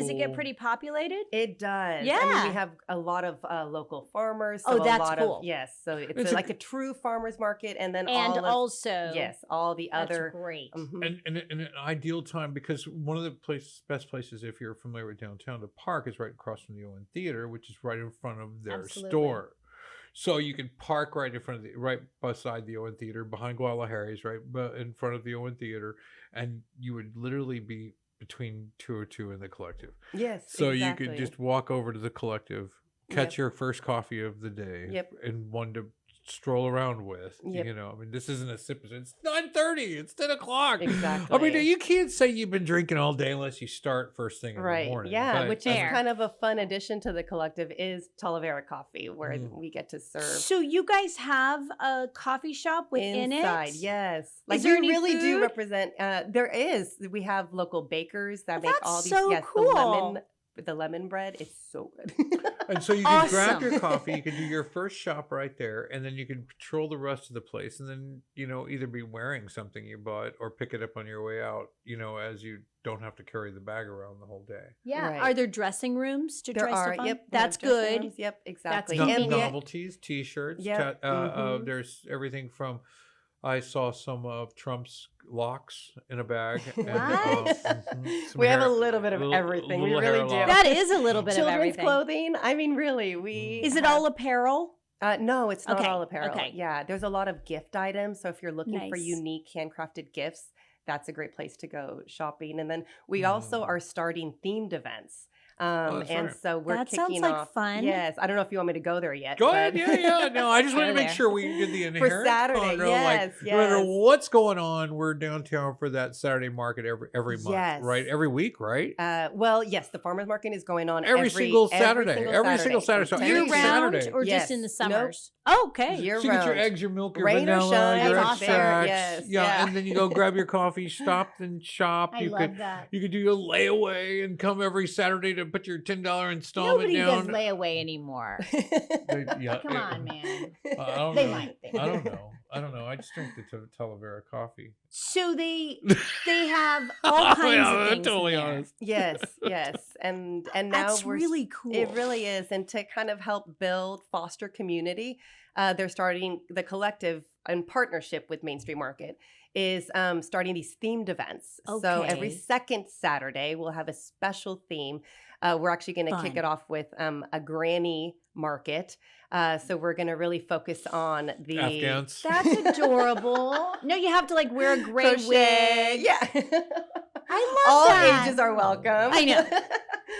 D: it get pretty populated?
G: It does. I mean,
D: Yeah.
G: we have a lot of local farmers.
D: Oh,
G: so
D: that's
G: a lot
D: cool.
G: Of, yes. So it's,
C: It's a-
G: like a true farmer's market. And then
D: And
G: all of,
D: also,
G: yes, all the
D: that's
G: other.
D: great.
G: Mhm.
C: And an ideal time, because one of the best places, if you're familiar with downtown, to park is right across from the Owen Theater, which is right in front of their
D: Absolutely.
C: store. So you can park right in front of right beside the Owen Theater, behind Guadalajara's, right in front of the Owen Theater, and you would literally be between 202 and the Collective.
G: Yes.
C: So
G: exactly.
C: you could just walk over to the Collective, catch your first coffee of the day.
G: Yep.
C: And one to stroll around with.
G: Yep.
C: You know, I mean, this isn't a sip. It's 9:30. It's 10 o'clock.
G: Exactly.
C: I mean, you can't say you've been drinking all day unless you start first thing in the
G: Right.
C: morning.
G: Yeah,
C: but-
G: which
D: Fair.
G: is kind of a fun addition to the collective is Talavera Coffee, where we get to serve
D: So you guys have a coffee shop within
G: inside.
D: it?
G: Yes. Like
D: there
G: we
D: any
G: really do
D: food?
G: represent there is. We have local bakers that
D: Oh,
G: make
D: that's
G: all these
D: so
G: yes,
D: cool.
G: the lemon bread is so good.
C: And so you can grab
D: Awesome.
C: your coffee, you can do your first shop right there, and then you can patrol the rest of the place, and then, you know, either be wearing something you bought or pick it up on your way out, you know, as you don't have to carry the bag around the whole day.
D: Yeah.
G: Right.
D: Are there dressing rooms to
G: There
D: try
G: are,
D: stuff on?
G: yep. we have
D: That's
G: dressing
D: good.
G: rooms, Yep, exactly.
D: No-
G: And yet-
C: Novelties, t-shirts,
G: Yep, mhm.
C: there's everything from, I saw some of Trump's locks in a bag. And,
D: What?
C: some
G: we have a
C: hair-
G: little bit of everything. We
C: little
G: really
C: hair
G: do.
C: locks.
D: That is a little bit of
G: Children's
D: everything.
G: clothing. I mean, really, we
D: Is it
G: have-
D: all apparel?
G: No, it's not
D: Okay,
G: all apparel.
D: okay.
G: Yeah, there's a lot of gift items. So if you're looking for
D: Nice.
G: unique handcrafted gifts, that's a great place to go shopping. And then we also are starting themed events.
C: that's
G: And
C: right.
G: so we're
D: That
G: kicking
D: sounds like
G: off.
D: fun.
G: Yes, I don't know if you want me to go there yet.
C: Go
G: but-
C: ahead, yeah. No, I just wanted to
D: Go
C: make
D: there.
C: sure we did the inherent
G: Saturday,
C: condo,
G: yes,
C: like, no matter
G: yes.
C: what's going on, we're downtown for that Saturday market every month,
G: Yes.
C: right? Every week, right?
G: Well, yes, the farmers market is going on
C: Every single Saturday. Every single Saturday. So
G: from
C: any
G: 10
D: Year
G: to
D: round
C: Saturday.
D: or
G: Yes.
D: just in the
G: Nope.
D: summers? Oh, okay.
G: Year
C: So you get your
G: round.
C: eggs, your milk, your
G: Rain or
C: vanilla,
G: shine,
C: your
D: That's awesome.
C: extracts.
G: Yes,
C: yeah,
G: yeah.
C: and then you go grab your coffee, stop and shop.
D: I
C: you
D: love
C: could
D: that.
C: you could do your layaway and come every Saturday to put your $10 installment
D: Nobody
C: down.
D: does layaway anymore.
C: Yeah,
D: Come on, man.
C: I don't
D: They
C: know.
D: might.
C: I don't know. I just drink the Talavera coffee.
D: So they have all kinds
C: Yeah,
D: of
C: I'm
D: things.
C: totally
D: in there.
C: honest.
G: yes. And now
D: That's
G: we're
D: really cool.
G: It really is. And to kind of help build, foster community, they're starting the collective in partnership with Main Street Market is starting these themed events. So every
D: Okay.
G: second Saturday, we'll have a special theme. We're actually going to kick
D: Fun.
G: it off with a granny market. So we're going to really focus on the
C: Afghans.
D: That's adorable. No, you have to like wear a gray
G: crochet.
D: wig.
G: Yeah.
D: I love
G: All
D: that.
G: ages are welcome.
D: I know.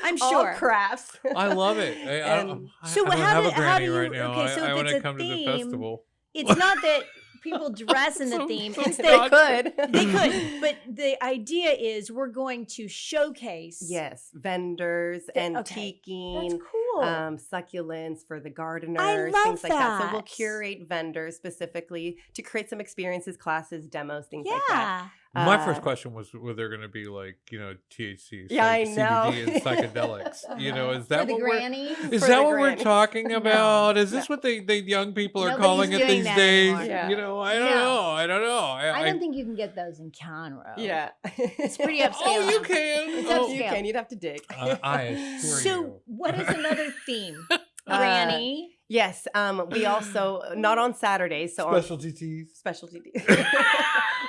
D: I'm
G: All
D: sure.
G: crafts.
C: I love it. I don't,
G: And-
D: So
C: I don't
D: how
C: have
D: do-
C: a
D: how
C: granny
D: do you-
C: right now.
D: okay, so
C: I
D: if
C: want
D: it's
C: to
D: a
C: come to the
D: theme,
C: festival.
D: It's not that people dress in the theme. It's
G: They
D: that
G: could.
D: they could. But the idea is we're going to showcase.
G: Yes, vendors,
D: Okay.
G: antiquing,
D: That's cool.
G: succulents for the gardeners,
D: love
G: things like that. So we'll
D: that.
G: curate vendors specifically to create some experiences, classes, demos, things like that.
D: yeah.
C: My first
G: Uh,
C: question was, were there going to be like, you know, THC,
G: Yeah, I
C: CBD,
G: know.
C: and psychedelics? You know, is that
D: For the
C: what
D: grannies.
C: is
G: For
C: that
G: the
C: what we're
G: granny.
C: talking
D: No.
C: about? Is this what the young people are
D: Nobody's
C: calling it
D: doing
C: these
D: that
C: days?
D: anymore.
G: Yeah.
C: You know, I don't
D: No.
C: know. I don't know.
D: I don't think you can get those in Conroe.
G: Yeah.
D: It's pretty upscale.
C: Oh, you
D: now.
C: can.
D: It's
C: Oh,
G: You can. You'd have to dig.
C: I assure
D: So
C: you.
D: what is another theme? Granny.
G: Yes. We also not on Saturdays, so on
C: Specialty teas.
G: specialty.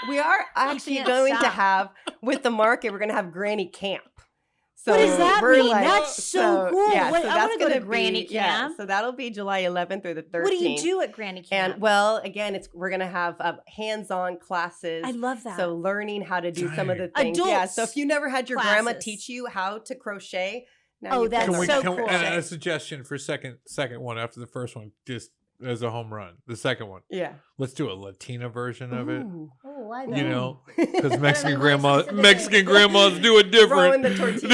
G: We are actually
D: can't
G: going to
D: stop.
G: have with the market. We're going to have Granny Camp. So
D: What does that
G: we're
D: mean? That's so cool.
G: Yeah,
D: What-
G: so
D: I
G: that's
D: wanna go to
G: gonna
D: Granny
G: be- yeah,
D: Camp.
G: so that'll be July 11th through the 13th.
D: What do you do at Granny Camp?
G: And well, again, we're going to have hands-on classes.
D: I love that.
G: So learning how to do some of the things.
D: Adults
G: Yeah. So if you never had your grandma
D: classes.
G: teach you how to crochet, now
D: Oh,
G: you
D: that's
C: Can we,
D: so
C: can we-
D: cool.
C: and a suggestion for second one after the first one, just as a home run. The second one,
G: Yeah.
C: let's do a Latina version of it.
G: Ooh.
D: oh, I
C: You know,
D: because
C: because Mexican
D: why specifically.
C: Mexican grandmas do it
G: Throwing
C: different.
G: the tortillas.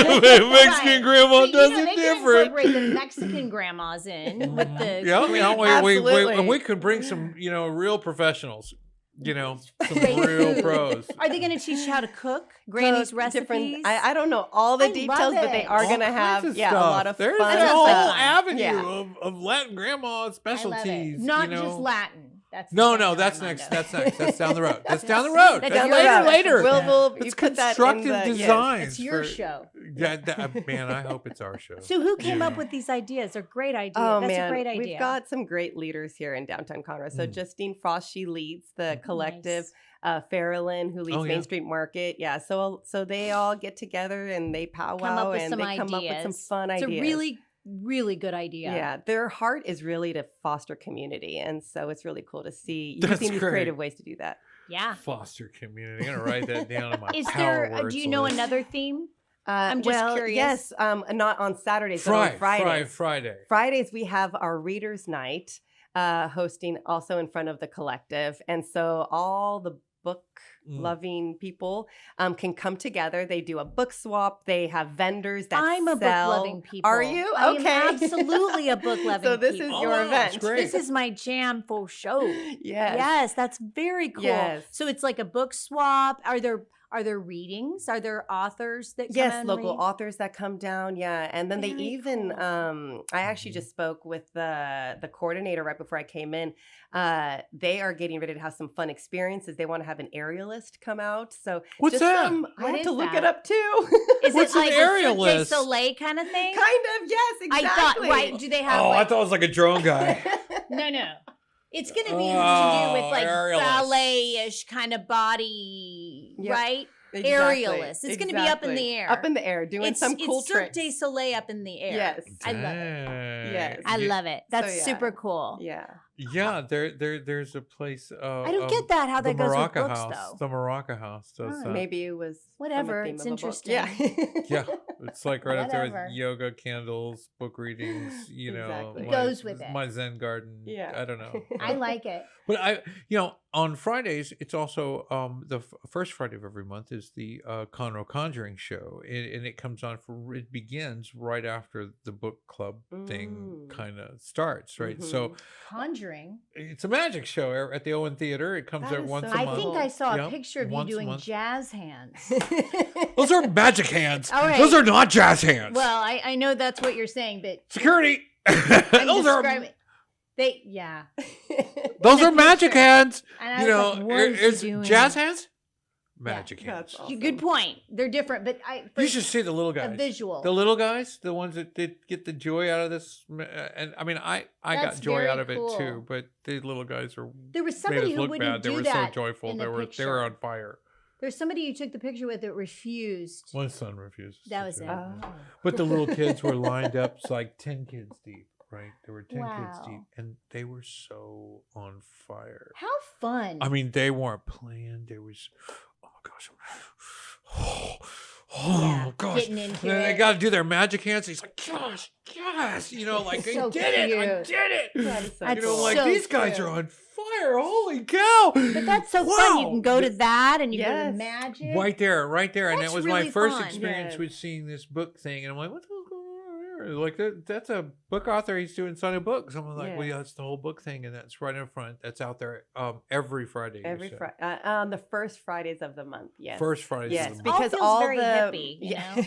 C: Mexican
D: Right.
C: grandma
D: But,
C: does
D: you know,
C: it
D: they can
C: different.
D: incorporate the Mexican grandmas in with the
C: Yeah,
D: green-
C: and we
G: Absolutely.
C: could bring some, you know, real professionals. You know, some
D: Great
C: real
D: food.
C: pros.
D: Are they going to teach you how to cook? Granny's
G: Cook
D: recipes?
G: different- I don't know all the
D: I love
G: details, but they
D: it.
G: are
C: All
G: going to
C: kinds
G: have
C: of
G: a
C: stuff.
G: lot of
C: There's
G: fun.
C: a
D: That
C: whole
D: sounds fun.
C: avenue
G: Yeah.
C: of Latin grandma
D: I love
C: specialties.
D: it. Not
C: you know.
D: just Latin. That's
C: No,
D: the
C: no,
D: thing,
C: that's
D: Armando.
C: next. That's next. That's down the road. That's down the road.
D: That's
C: That's
D: down
C: later.
D: the road.
C: Later.
G: We'll
C: It's
G: you put that in
C: constructive
G: the, yes.
C: design.
D: It's your
C: for-
D: show.
C: Man, I hope it's our show.
D: So who came
C: Yeah.
D: up with these ideas? They're great ideas.
G: Oh
D: That's
G: man,
D: a great idea.
G: we've got some great leaders here in downtown Conroe. So
C: Mm.
G: Justine Frost, she leads the collective.
D: Nice.
G: Farrellyn, who leads
C: Oh, yeah.
G: Main Street Market. Yeah, so they all get together and they powwow
D: Come up with
G: and
D: some
G: they come up with some
D: ideas.
G: fun
D: It's
G: ideas.
D: a really, really good idea.
G: yeah, their heart is really to foster community, and so it's really cool to see
C: That's
G: using these
C: great.
G: creative ways to do that.
D: Yeah.
C: Foster community. I'm gonna write that down on my
D: Is
C: power
D: there?
C: words
D: Do you know
C: list.
D: another theme? I'm just curious.
G: Yes, not on Saturdays, but on Fridays.
C: Friday.
G: Fridays, we have our Readers' Night hosting also in front of the collective. And so all the book-loving people can come together. They do a book swap. They have vendors that
D: I'm a
G: sell.
D: book-loving people.
G: Are you?
D: I am
G: Okay.
D: absolutely a book-loving
G: So this is
D: people.
G: your
C: wow,
G: event.
C: that's great.
D: This is my jam for show.
G: Yes.
D: Yes, that's very cool.
G: Yes.
D: So it's like a book swap. Are there readings? Are there authors that come
G: Yes,
D: and
G: local
D: read?
G: authors that come down, yeah, and then they
D: Very
G: even.
D: cool.
G: I actually just spoke with the coordinator right before I came in. They are getting ready to have some fun experiences. They want to have an aerialist come out. So
C: What's
G: just
C: that?
G: I
D: What
G: had
D: is
G: to look
D: that?
G: it up too.
D: Is
C: What's
D: it
C: an
D: like
C: aerialist?
D: a Cirque du Soleil kind of thing?
G: Kind of, yes,
D: I
G: exactly.
D: thought, right? Do they have
C: Oh, I
D: like,
C: thought it was like a drone guy.
D: no. It's going to be to do
C: Oh,
D: with like
C: aerialist.
D: ballet-ish kind of body,
G: Yep.
D: right?
G: Exactly,
D: Aerialist. It's going to be up in
G: exactly.
D: the air.
G: Up in the air, doing some cool
D: It's Cirque
G: tricks.
D: du Soleil up in the air.
G: Yes.
D: I love it.
G: Yes.
D: I love it. That's
G: yeah.
D: super cool.
G: Yeah.
C: Yeah, there's a place.
D: I don't get that how
C: the
D: that goes with
C: Maraca
D: books
C: House.
D: though.
C: The Maraca House does
D: Oh,
C: that.
G: Maybe it was from a
D: Whatever,
G: theme
D: it's
G: of a book.
D: interesting.
G: Yeah.
C: Yeah, it's like right up there
D: Whatever.
C: with yoga, candles, book readings. You know,
G: Exactly.
D: It goes with it.
C: My Zen garden.
G: Yeah.
C: I don't know.
D: I like it.
C: But on Fridays, it's also the first Friday of every month is the Conroe Conjuring Show, and it comes on it begins right after the book club thing
G: Mm.
C: kind of starts, right? So
D: Conjuring.
C: it's a magic show at the Owen Theater. It comes
G: That
C: out
G: is
C: once
G: so
C: a
D: I
C: month.
D: think I saw a
C: Yep,
D: picture of you
C: once a
D: doing
C: month.
D: jazz hands.
C: Those are magic hands.
D: All right.
C: Those are not jazz hands.
D: Well, I know that's what you're saying, but
C: Security.
D: I'm
C: those are
D: describing. Yeah.
C: those
D: the
C: are magic
D: picture.
C: hands.
D: And I
C: You
D: was
C: know,
D: like, what is he
C: it's
D: doing?
C: jazz hands. Magic hands.
G: That's awesome.
D: Good point. They're different, but
C: You should see the little
D: a
C: guys.
D: visual.
C: The little guys, the ones that did get the joy out of this, and I mean, I
D: That's
C: got joy
D: very
C: out of it
D: cool.
C: too. But the little guys are
D: There was
C: made
D: somebody
C: us
D: who
C: look
D: wouldn't
C: bad. They
D: do
C: were
D: that
C: so joyful.
D: in
C: They
D: the
C: were
D: picture.
C: on fire.
D: There's somebody you took the picture with that refused.
C: One son refuses.
D: That
C: to
D: was
C: do
D: it.
G: Oh.
C: But the little kids were lined up. It's like 10 kids deep, right? There were 10 kids
D: Wow.
C: deep, and they were so on fire.
D: How fun.
C: I mean, they weren't playing. There was, oh my gosh,
D: Yeah,
C: gosh.
D: getting into
C: And they
D: it.
C: got to do their magic hands. He's like, gosh, you know, like I
D: So
C: did it, I
D: cute.
C: did it.
G: That is so
D: That's
C: You know,
G: cool.
C: like
D: so
C: these guys
D: cute.
C: are on fire. Holy cow!
D: But that's so fun. You
C: Wow.
D: can go to that and you go
G: Yes.
D: to magic.
C: Right there. And
D: That's
C: that was
D: really
C: my first
D: fun.
C: experience
G: Yes.
C: with seeing this book thing. And I'm like, what the hell's going on here? Like, that's a book author. He's doing Sunday books. I'm like, well,
G: Yeah.
C: yeah, that's the whole book thing. And that's right in front. That's out there every Friday. you
G: Every
C: said.
G: Friday, on the first Fridays of the month. Yes.
C: First Friday.
G: Yes,
C: of the month.
G: because
D: feels
G: all
D: very
G: the
D: hippie, you know?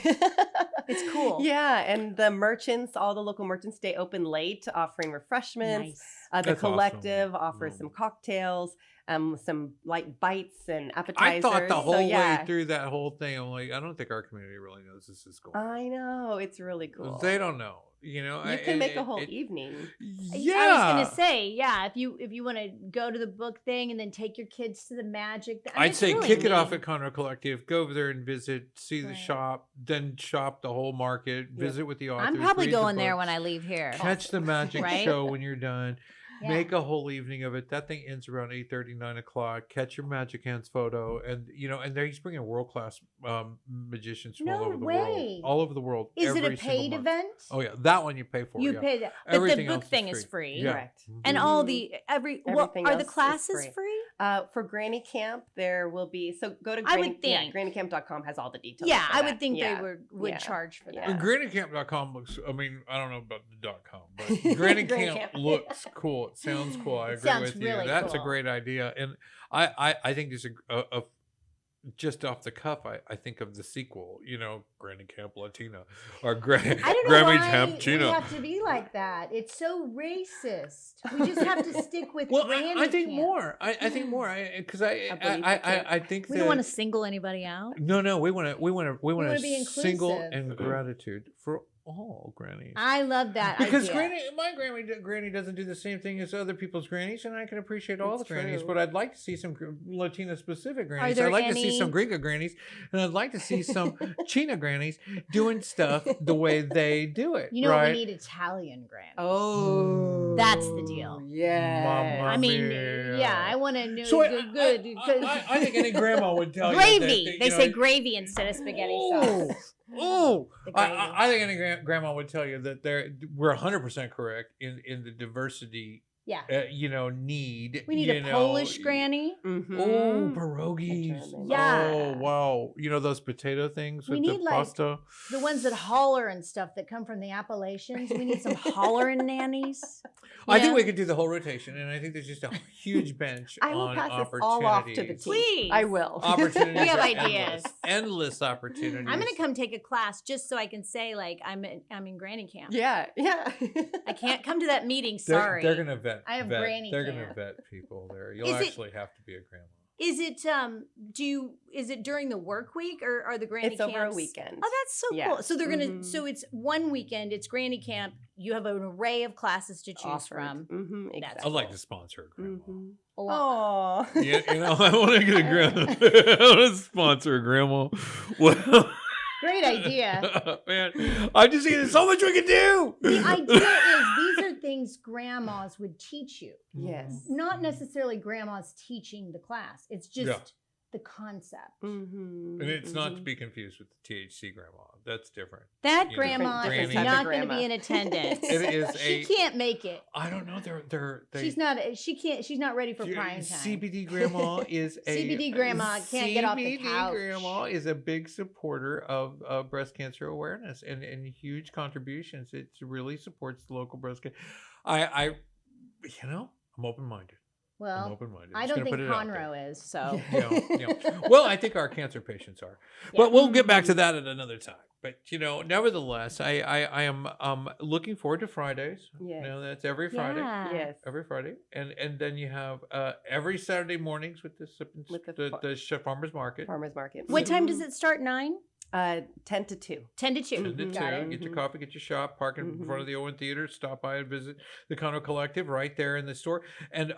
D: It's cool.
G: Yeah, and the merchants, all the local merchants, stay open late, offering refreshments.
D: Nice.
G: The
C: That's awesome.
G: collective offers
C: Mm.
G: some cocktails, some light bites and appetizers.
C: I thought the whole
G: So, yeah.
C: way through that whole thing, I'm like, I don't think our community really knows this is going on.
G: I know, it's really cool.
C: They don't know. You know,
G: You can make a whole evening.
C: Yeah.
D: I was gonna say, yeah, if you want to go to the book thing and then take your kids to the magic, I mean,
C: I'd
D: it's
C: say
D: really
C: kick it off
D: neat.
C: at Conroe Collective. Go over there and visit, see the
D: Right.
C: shop, then shop the whole market, visit with the authors.
D: I'm probably
C: read the
D: going there
C: books,
D: when I leave here.
C: catch the magic
D: Right?
C: show when you're done.
D: Yeah.
C: Make a whole evening of it. That thing ends around 8:30, 9 o'clock. Catch your magic hands photo, and and he's bringing world class magicians from all
D: No
C: over the
D: way.
C: world. All over the world.
D: Is it
C: every
D: a
C: single
D: paid
C: month.
D: event?
C: Oh yeah, that one you pay for.
D: You
C: yeah.
D: pay that, but
C: Everything
D: the
C: else
D: book thing is free.
C: Yeah.
G: Correct.
D: And all
G: Mhm.
D: the
G: Everything
D: are the
G: else is
D: classes
G: free.
D: free?
G: For Granny Camp, there will be. So go to
D: I
G: Granny,
D: would think.
G: grannycamp.com has all the details.
D: Yeah,
G: for
D: I
G: that.
D: would think
G: Yeah.
D: they would
G: Yeah.
D: charge for that.
G: Yeah.
C: And grannycamp.com looks, I mean, I don't know about the .com, but Granny
G: Granny
C: Camp
G: Camp.
C: looks cool. It sounds cool. I
D: It
C: agree
D: sounds
C: with you.
D: really
C: That's a
D: cool.
C: great idea. And I think there's a just off the cuff, I think of the sequel, Granny Camp Latina or
D: I don't know
C: Grammy
D: why
C: Camp
D: we
C: Chino.
D: have to be like that. It's so racist. We just have to stick with
C: Well,
D: Granny
C: I think
D: Camp.
C: more. I think more. Because
G: A belief
C: I think
D: We
C: that
D: don't want to single anybody out.
C: no, we want
D: wanna
C: to
D: be
C: single
D: inclusive.
C: and gratitude for all grannies.
D: I love that
C: Because
D: idea.
C: my granny doesn't do the same thing as other people's grannies, and I can appreciate all
G: It's
C: the grannies.
G: true.
C: But I'd like to see some Latina specific grannies.
D: there
C: I'd like to see
D: any-
C: some Gringa grannies, and I'd like to see some China grannies doing stuff the way they do it.
D: You know
C: right?
D: we need Italian grand.
G: Oh,
D: That's the deal.
G: Yeah.
C: Mamma
D: I mean,
C: mia.
D: Yeah, I want to know
C: So
D: good.
C: I think any grandma would tell
D: Gravy.
C: you that,
D: They say gravy instead of spaghetti sauce.
C: Oh,
D: The gravy.
C: I think any grandma would tell you that we're 100% correct in the diversity,
D: Yeah.
C: need.
D: We need a Polish granny.
G: Mhm.
C: Oh, pierogies.
G: German.
D: Yeah.
C: Oh, wow. You know those potato things
D: We
C: with the
D: need, like,
C: pasta?
D: The ones that holler and stuff that come from the Appalachians. We need some hollering nannies.
C: I think
D: Yeah.
C: we could do the whole rotation, and I think there's just a huge bench
G: I will
C: on
G: pass this
C: opportunities.
G: all off to the team.
D: Please.
G: I will.
C: Opportunities.
D: We have
C: are
D: ideas.
C: Endless opportunities.
D: I'm gonna come take a class just so I can say like I'm in granny camp.
G: Yeah, yeah.
D: I can't come to that meeting.
C: They're,
D: Sorry.
C: they're gonna vet.
D: I have
C: vet.
D: granny
C: They're
D: camp.
C: gonna vet people there. You'll
D: Is it-
C: actually have to be a grandma.
D: Is it is it during the work week or are the granny
G: It's
D: camps?
G: over a weekend.
D: Oh, that's so
G: Yeah.
D: cool. So they're gonna
G: Mhm.
D: so it's one weekend, it's granny camp. You have an array of classes to choose
G: Offered.
D: from.
G: Mhm,
D: That's
G: exactly.
C: I'd like to sponsor a grandma.
G: Mhm.
D: Oh,
G: Aw.
C: I want to get a grandma. I want to sponsor a grandma. Well,
D: great idea.
C: man, I'm just saying, there's so much we can do.
D: The idea is these are things grandmas would teach you.
G: Yes.
D: Not necessarily grandmas teaching the class. It's just
C: Yeah.
D: the concept.
G: Mhm,
C: And it's not to
G: mhm.
C: be confused with the THC grandma. That's different.
D: That
C: You know,
D: grandma
C: Different
D: is
C: type of
D: not going to
G: grandma.
D: be in attendance.
C: It is
D: She can't make it.
C: I don't know. They,
D: She's not. She can't. She's not ready for prime time.
C: CBD grandma is a
D: CBD grandma can't get off the
C: CBD
D: couch.
C: grandma is a big supporter of breast cancer awareness and huge contributions. It really supports the local breast cancer. I'm open minded. I'm
D: Well,
C: open minded.
D: I don't think Conroe is. So
C: Well, I think our cancer patients are, but we'll get back to that at another time. But nevertheless, I am looking forward to Fridays.
G: Yes.
C: That's every Friday.
D: Yeah.
G: Yes.
C: Every Friday, and then you have every Saturday mornings with
G: With
C: the farmers market.
G: Farmers market.
D: What time
G: Mhm.
D: does it start? 9?
G: 10 to 2.
D: 10 to 2.
C: 10 to
G: Mhm.
C: 2.
D: Got it.
C: Get your
G: Mhm.
C: coffee, get your shop, park in front of the Owen Theater, stop by and visit the Condo Collective right there in the store. And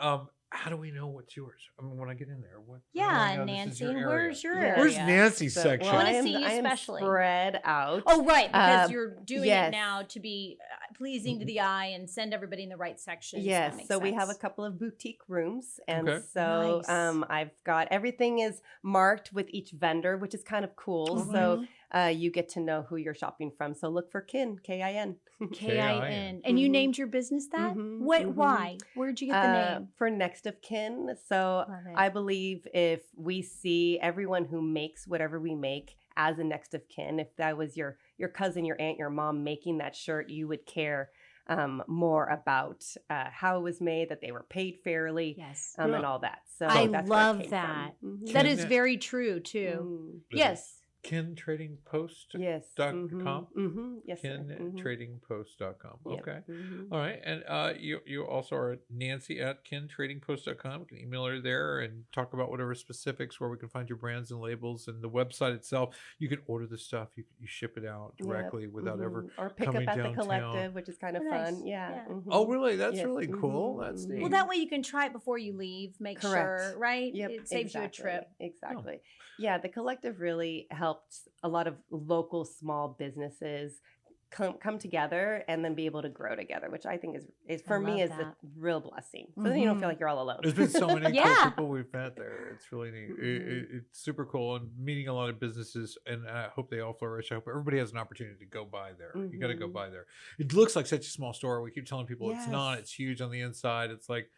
C: how do we know what's yours? I mean, when I get in there, what? how do I
D: Yeah,
C: know this is
D: Nancy.
C: your area?
D: Where's your
G: Yeah.
D: area?
C: Where's Nancy's
G: So,
C: section?
D: I wanna
G: I am,
D: see you
G: I am
D: especially.
G: spread out.
D: Oh, right, because
G: Uh,
D: you're doing it
G: yes.
D: now to be pleasing to the eye and send everybody in the right section.
G: Yes, so we have a couple of boutique rooms, and
C: Okay.
G: so
D: Nice.
G: I've got everything is marked with each vendor, which is kind of cool.
C: Oh,
G: So you get to know who you're shopping from. So look for Kin, K-I-N.
D: KIN. And you
G: Mhm.
D: named your business that?
G: Mhm,
D: What?
G: mhm.
D: Why? Where'd you get the name?
G: For next of kin. So
D: Love it.
G: I believe if we see everyone who makes whatever we make as a next of kin, if that was your cousin, your aunt, your mom making that shirt, you would care more about how it was made, that they were paid fairly,
D: Yes.
G: and
C: Yeah.
G: all that. So
D: I
G: that's where it
D: love
G: came
D: that.
G: from. Mhm.
D: That
C: Kin-
D: is very true too.
G: Mm.
D: Yes.
C: KinTradingPost.com.
G: Yes. Yes. sir.
C: KinTradingPost.com.
G: Yep.
C: Okay.
G: Mhm.
C: All right. And you also are Nancy at KinTradingPost.com. You can email her there and talk about whatever specifics where we can find your brands and labels, and the website itself. You can order the stuff. You ship it out
G: Yep.
C: directly without ever.
G: Mhm. Or pick
C: coming
G: up at the
C: downtown.
G: collective, which is kind of
D: Oh, nice.
G: fun. Yeah.
D: Yeah.
G: Mhm.
C: Oh, really? That's
G: Yes.
C: really cool.
G: Mhm.
C: That's
G: Mhm.
C: neat.
D: Well, that way you can try it before you leave. Make
G: Correct.
D: sure, right?
G: Yep,
D: It saves you a trip.
G: Exactly. Yeah, the collective really helped a lot of local small businesses come together and then be able to grow together, which I think is for me
D: love
G: is a
D: that.
G: real blessing. So then you don't
D: Mhm.
G: feel like you're all alone.
C: There's been so many
D: Yeah.
C: cool people we've met there. It's really neat. It's super cool, and meeting a lot of businesses, and I hope they all flourish. I hope everybody has an opportunity to go by there. You got to go
G: Mhm.
C: by there. It looks like such a small store. We keep telling people it's not.
G: Yes.
C: It's huge on the inside. It's like,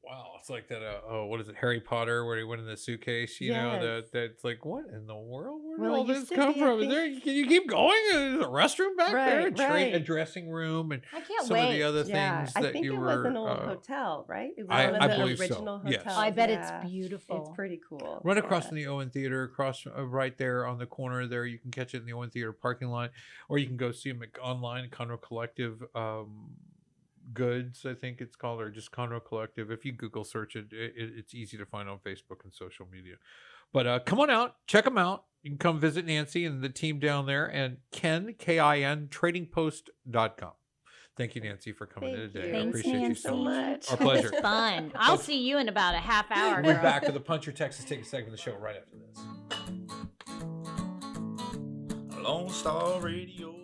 C: wow, it's like that. What is it, Harry Potter, where he went in the suitcase? You know,
G: Yes.
C: that's like, what in the world? Where did
G: Well, it
C: all
G: used
C: this
G: to
C: come
G: be, I
C: from?
G: think-
C: Can you keep going? There's a restroom back there,
G: Right,
C: a
G: right.
C: dressing room, and
D: I can't
C: some
D: wait.
C: of the other
G: Yeah,
C: things
G: I
C: that
G: think
C: you
G: it
C: were.
G: was an old hotel, right? It was
C: I-
G: one
C: I
G: of the
C: believe so,
G: original
C: yes.
G: hotels.
D: I bet
G: Yeah.
D: it's beautiful.
G: It's pretty cool.
C: Run across
G: Yeah.
C: from the Owen Theater, across right there on the corner there. You can catch it in the Owen Theater parking lot, or you can go see them online, Conroe Collective Goods, I think it's called, or just Conroe Collective. If you Google search it, it's easy to find on Facebook and social media. But come on out, check them out. You can come visit Nancy and the team down there, and Ken, KIN, tradingpost.com. Thank you, Nancy, for coming in
G: Thank
C: today.
G: you.
C: I
D: Thanks,
C: appreciate
D: Nancy.
C: you so much. Our
D: It was
C: pleasure.
D: fun. I'll see you in about a half hour.
C: We'll be
D: girl.
C: back with the Puncher Texas Take a Segment of the show right after this.
B: Lone Star Radio.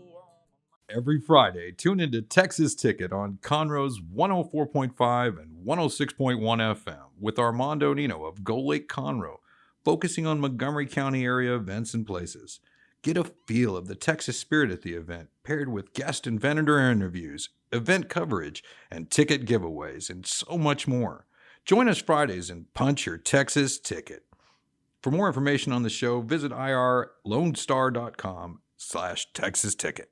H: Every Friday, tune into Texas Ticket on Conroe's 104.5 and 106.1 FM with Armando Nino of Gold Lake Conroe, focusing on Montgomery County area events and places. Get a feel of the Texas spirit at the event, paired with guest and vendor interviews, event coverage, and ticket giveaways, and so much more. Join us Fridays and punch your Texas ticket. For more information on the show, visit irlonestar.com/Texas Ticket.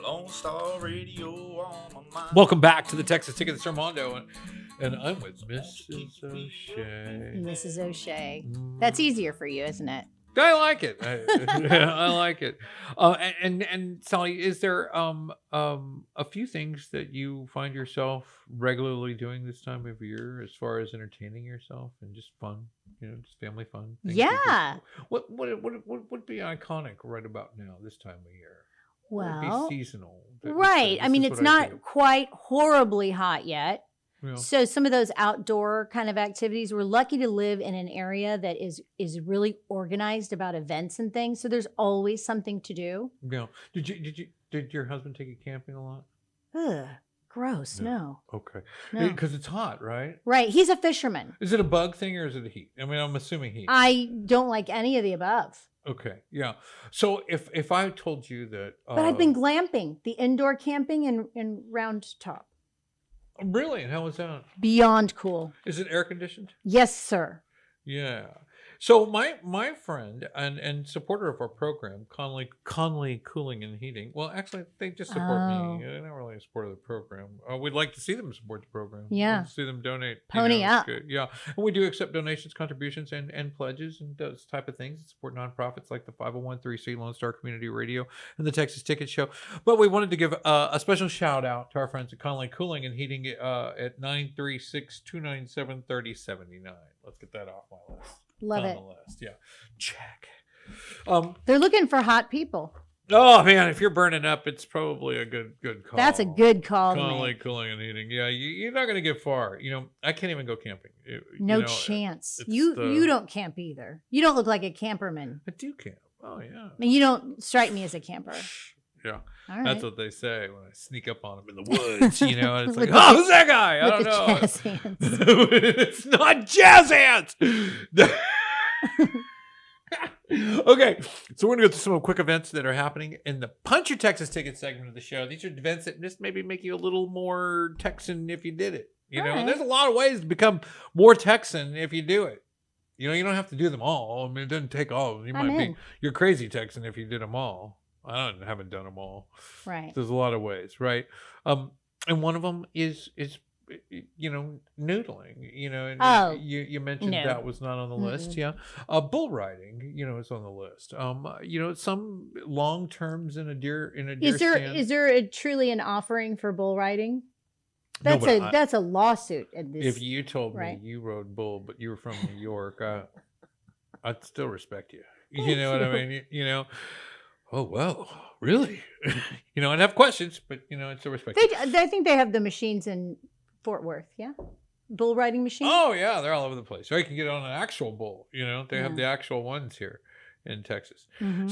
B: Lone Star Radio on my mind.
C: Welcome back to the Texas Ticket. It's Armando, and I'm with Mrs. O'Shea.
D: Mrs. O'Shea. That's easier for you, isn't it?
C: I like it. I like it. And Sally, is there a few things that you find yourself regularly doing this time of year as far as entertaining yourself and just fun, just family fun? Things you
D: Yeah.
C: what would be iconic right about now this time of year? What would
D: Well,
C: be seasonal.
D: right. I mean, it's not quite horribly hot yet.
C: Yeah.
D: So some of those outdoor kind of activities, we're lucky to live in an area that is really organized about events and things. So there's always something to do.
C: Yeah. Did your husband take you camping a lot?
D: Ugh, gross. No.
C: Okay.
D: No.
C: Because it's hot, right?
D: Right. He's a fisherman.
C: Is it a bug thing or is it a heat? I mean, I'm assuming heat.
D: I don't like any of the above.
C: Okay. Yeah. So if I told you that,
D: But I've been glamping, the indoor camping in Round Top.
C: Really, and how was that?
D: Beyond cool.
C: Is it air conditioned?
D: Yes, sir.
C: Yeah. So my friend and supporter of our program, Conley Cooling and Heating. Well, actually, they just support me. They're not really a supporter of the program. We'd like to see them support the program.
D: Yeah.
C: We'd see them donate.
D: Pony
C: it's
D: up.
C: good. Yeah. And we do accept donations, contributions, and pledges and those type of things that support nonprofits like the 501(c) Lone Star Community Radio and the Texas Ticket Show. But we wanted to give a special shout out to our friends at Conley Cooling and Heating at 936-297-3079. Let's get that off my list.
D: Love
C: on
D: it.
C: the list. Yeah. Check.
D: They're looking for hot people.
C: Oh man, if you're burning up, it's probably a good call.
D: That's a good call to
C: Conley
D: make.
C: Cooling and Heating. Yeah, you're not going to get far. I can't even go camping.
D: No chance.
C: it's
D: You don't camp either. You don't look like a camperman.
C: I do camp. Oh yeah.
D: I mean, you don't strike me as a camper.
C: Yeah.
D: All right.
C: That's what they say when I sneak up on them in the woods. And it's like,
D: With the-
C: oh, who's that guy? I
D: with
C: don't
D: the
C: know.
D: jazz hands.
C: It's not jazz hands. Okay, so we're gonna go through some quick events that are happening in the Punch Your Texas Ticket segment of the show. These are events that just maybe make you a little more Texan if you did it.
D: All right.
C: There's a lot of ways to become more Texan if you do it. You don't have to do them all. I mean, it doesn't take all. You're crazy Texan if you did them all. I haven't done them all.
D: Right.
C: There's a lot of ways, right? And one of them is noodling. And
D: Oh,
C: you mentioned
D: no.
C: that was not on the list. Yeah. Bull riding, is on the list. Some long terms in a deer stand.
D: Is there truly an offering for bull riding?
C: No,
D: That's
C: but
D: that's a lawsuit at this.
C: if you told me
D: right.
C: you rode bull, but you were from New York, I'd still respect you. You
D: Thank
C: know what I
D: you.
C: mean? Oh, well, really? I'd have questions, but, I'd still respect you.
D: I think they have the machines in Fort Worth. Yeah, bull riding machines.
C: Oh, yeah, they're all over the place. Or you can get on an actual bull, They have
D: Yeah.
C: the actual ones here in Texas.
D: Mhm.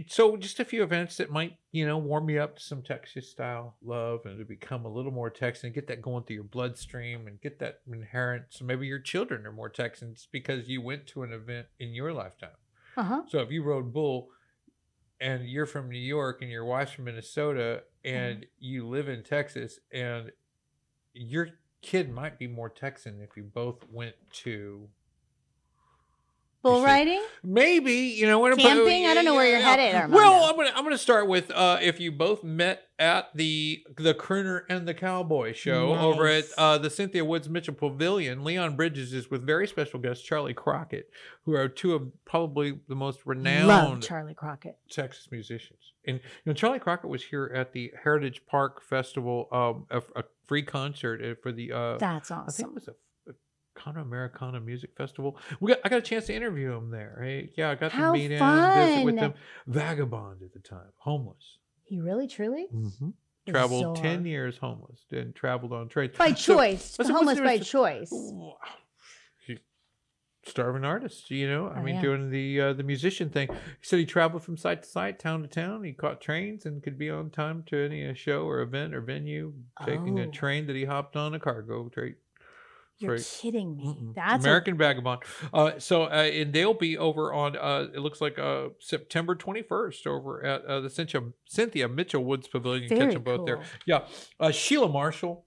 C: So just a few events that might, warm you up to some Texas style love and to become a little more Texan, get that going through your bloodstream and get that inherent. So maybe your children are more Texans because you went to an event in your lifetime.
D: Uh-huh.
C: So if you rode bull and you're from New York and your wife's from Minnesota and you live in Texas and your kid might be more Texan if you both went to
D: Bull
C: see.
D: riding,
C: maybe when
D: camping. I don't know where you're headed, Armando.
C: Well, I'm gonna start with if you both met at the Crooner and the Cowboy show over at
D: Nice.
C: the Cynthia Woods Mitchell Pavilion. Leon Bridges is with very special guest Charlie Crockett, who are two of probably the most renowned
D: Love Charlie Crockett.
C: Texas musicians. And Charlie Crockett was here at the Heritage Park Festival, a free concert for the
D: That's
C: I think
D: awesome.
C: it was a Conroe Americana Music Festival. I got a chance to interview him there. I got
D: How
C: to meet him, visit with
D: fun.
C: him. Vagabond at the time, homeless.
D: He really, truly
C: Traveled
D: Bizarre.
C: 10 years homeless and traveled on trade.
D: by
C: So-
D: choice.
C: so what's
D: Homeless
C: the
D: by
C: rest-
D: choice.
C: He- starving artist, I
D: Oh,
C: mean,
D: yeah.
C: doing the musician thing. He said he traveled from site to site, town to town. He caught trains and could be on time to any show or event or venue, taking a
D: Oh.
C: train that he hopped on, a cargo train.
D: You're
C: Right.
D: kidding me.
C: Mm-mm.
D: That's
C: American Vagabond. And they'll be over on it looks like September 21st over at the Cynthia Mitchell Woods Pavilion. You can catch
D: very
C: them both there.
D: cool.
C: Yeah. Sheila Marshall.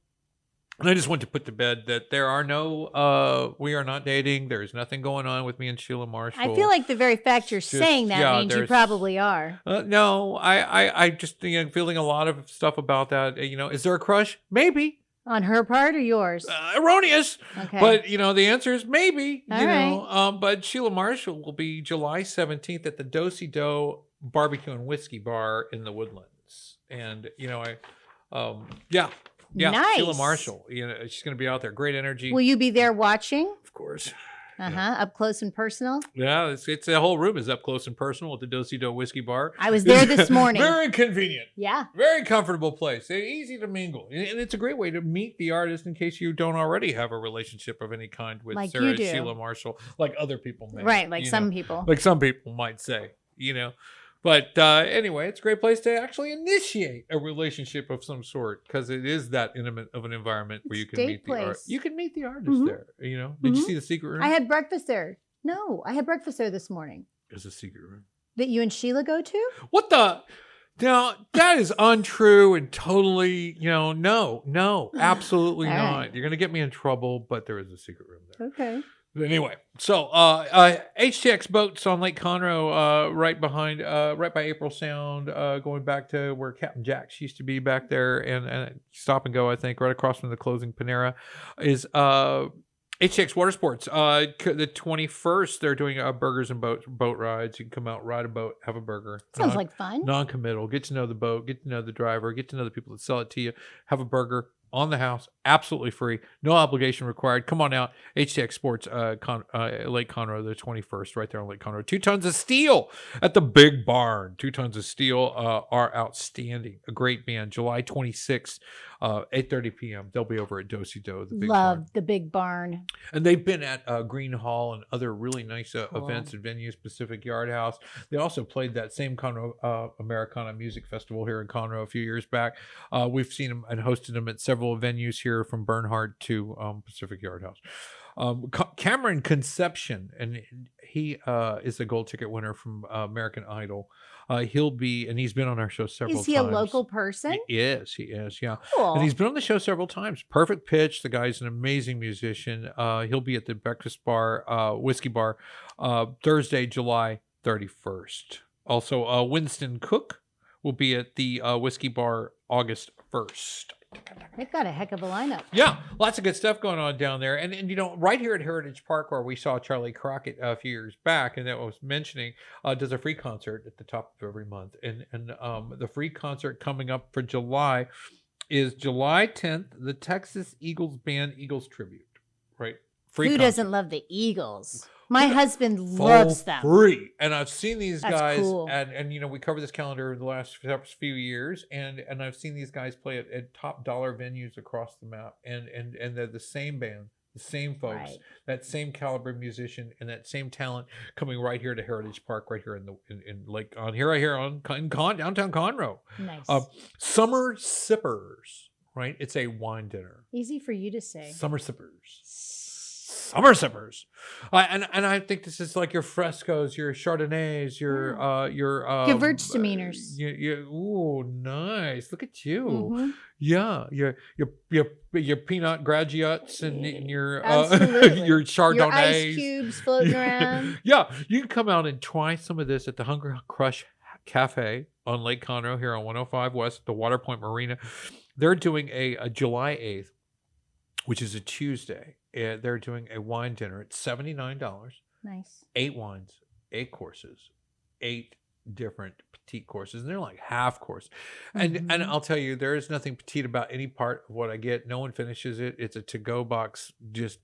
C: And I just want to put to bed that there are no we are not dating. There's nothing going on with me and Sheila Marshall.
D: I feel like the very fact you're
C: Just-
D: saying that
C: yeah,
D: means you
C: there's-
D: probably are.
C: No, I just feeling a lot of stuff about that. Is there a crush? Maybe.
D: On her part or yours?
C: Erroneous.
D: Okay.
C: But the answer is maybe.
D: All right.
C: But Sheila Marshall will be July 17th at the Do-Si Do Barbecue and Whiskey Bar in the Woodlands, and yeah,
D: Nice.
C: Sheila Marshall. She's going to be out there. Great energy.
D: Will you be there watching?
C: Of course.
D: Up close and personal.
C: Yeah, it's the whole room is up close and personal at the Do-Si Do Whiskey Bar.
D: I was there this morning.
C: Very convenient.
D: Yeah.
C: Very comfortable place. Easy to mingle. And it's a great way to meet the artist in case you don't already have a relationship of any kind with
D: Like
C: Sarah
D: you do.
C: Sheila Marshall, like other people may.
D: Right. Like some people.
C: Like some people might say, But anyway, it's a great place to actually initiate a relationship of some sort because it is that intimate of an environment where you can
D: Date
C: meet the art.
D: place.
C: You can meet the artist
D: Mhm.
C: there. Did you see the secret room?
D: I had breakfast there. No, I had breakfast there this morning.
C: There's a secret room.
D: That you and Sheila go to?
C: What the? Now that is untrue and totally, no, absolutely
D: All
C: not.
D: right.
C: You're gonna get me in trouble, but there is a secret room there.
D: Okay.
C: But anyway, so HTX boats on Lake Conroe, right by April Sound, going back to where Captain Jack's used to be back there, and Stop and Go, I think, right across from the closing Panera, is HTX Water Sports. The 21st, they're doing burgers and boat rides. You can come out, ride a boat, have a burger.
D: Sounds like fun.
C: Non-committal. Get to know the boat. Get to know the driver. Get to know the people that sell it to you. Have a burger on the house, absolutely free, no obligation required. Come on out, HTX Sports, Lake Conroe, the 21st, right there on Lake Conroe. 2 tons of steel at the Big Barn. 2 tons of steel are outstanding. A great band. July 26th, 8:30 p.m. They'll be over at Do-Si Do, the Big Barn.
D: Love the Big Barn.
C: And they've been at Green Hall and other really nice
D: Cool.
C: events and venues, Pacific Yard House. They also played that same Conroe Americana Music Festival here in Conroe a few years back. We've seen them and hosted them at several venues here from Bernhard to Pacific Yard House. Cameron Conception, and he is a gold ticket winner from American Idol. He's been on our show several times.
D: Is he a local person?
C: He is, yeah.
D: Cool.
C: And he's been on the show several times. Perfect pitch. The guy's an amazing musician. He'll be at the Breakfast Bar, Whiskey Bar, Thursday, July 31st. Also, Winston Cook will be at the Whiskey Bar August 1st.
D: They've got a heck of a lineup.
C: Yeah, lots of good stuff going on down there. And right here at Heritage Park, where we saw Charlie Crockett a few years back, and that was mentioning, does a free concert at the top of every month. And the free concert coming up for July is July 10th, the Texas Eagles Band Eagles Tribute, right? Free
D: Who
C: concert.
D: doesn't love the Eagles? My husband
C: For
D: loves them.
C: free. And I've seen these
D: That's
C: guys,
D: cool.
C: and we covered this calendar the last few years, and I've seen these guys play at top dollar venues across the map, and they're the same band, the same folks,
D: Right.
C: that same caliber musician, and that same talent coming right here to Heritage Park, right here in downtown Conroe.
D: Nice.
C: Summer Sippers, right? It's a wine dinner.
D: Easy for you to say.
C: Summer Sippers. Summer Sippers. And I think this is like your Frescos, your Chardonnays, your
D: Gewürztraminers.
C: Ooh, nice. Look at you.
D: Mhm.
C: Yeah, your Pinot Gragiots and your
D: Absolutely.
C: your
D: Your
C: Chardonnays.
D: ice cubes floating around.
C: Yeah, you can come out and try some of this at the Hunger Crush Cafe on Lake Conroe here on 105 West at the Waterpoint Marina. They're doing a July 8th, which is a Tuesday. They're doing a wine dinner at $79.
D: Nice.
C: 8 wines, 8 courses, 8 different petite courses, and they're like half course. And I'll tell you, there is nothing petite about any part of what I get. No one finishes it. It's a to-go box. Just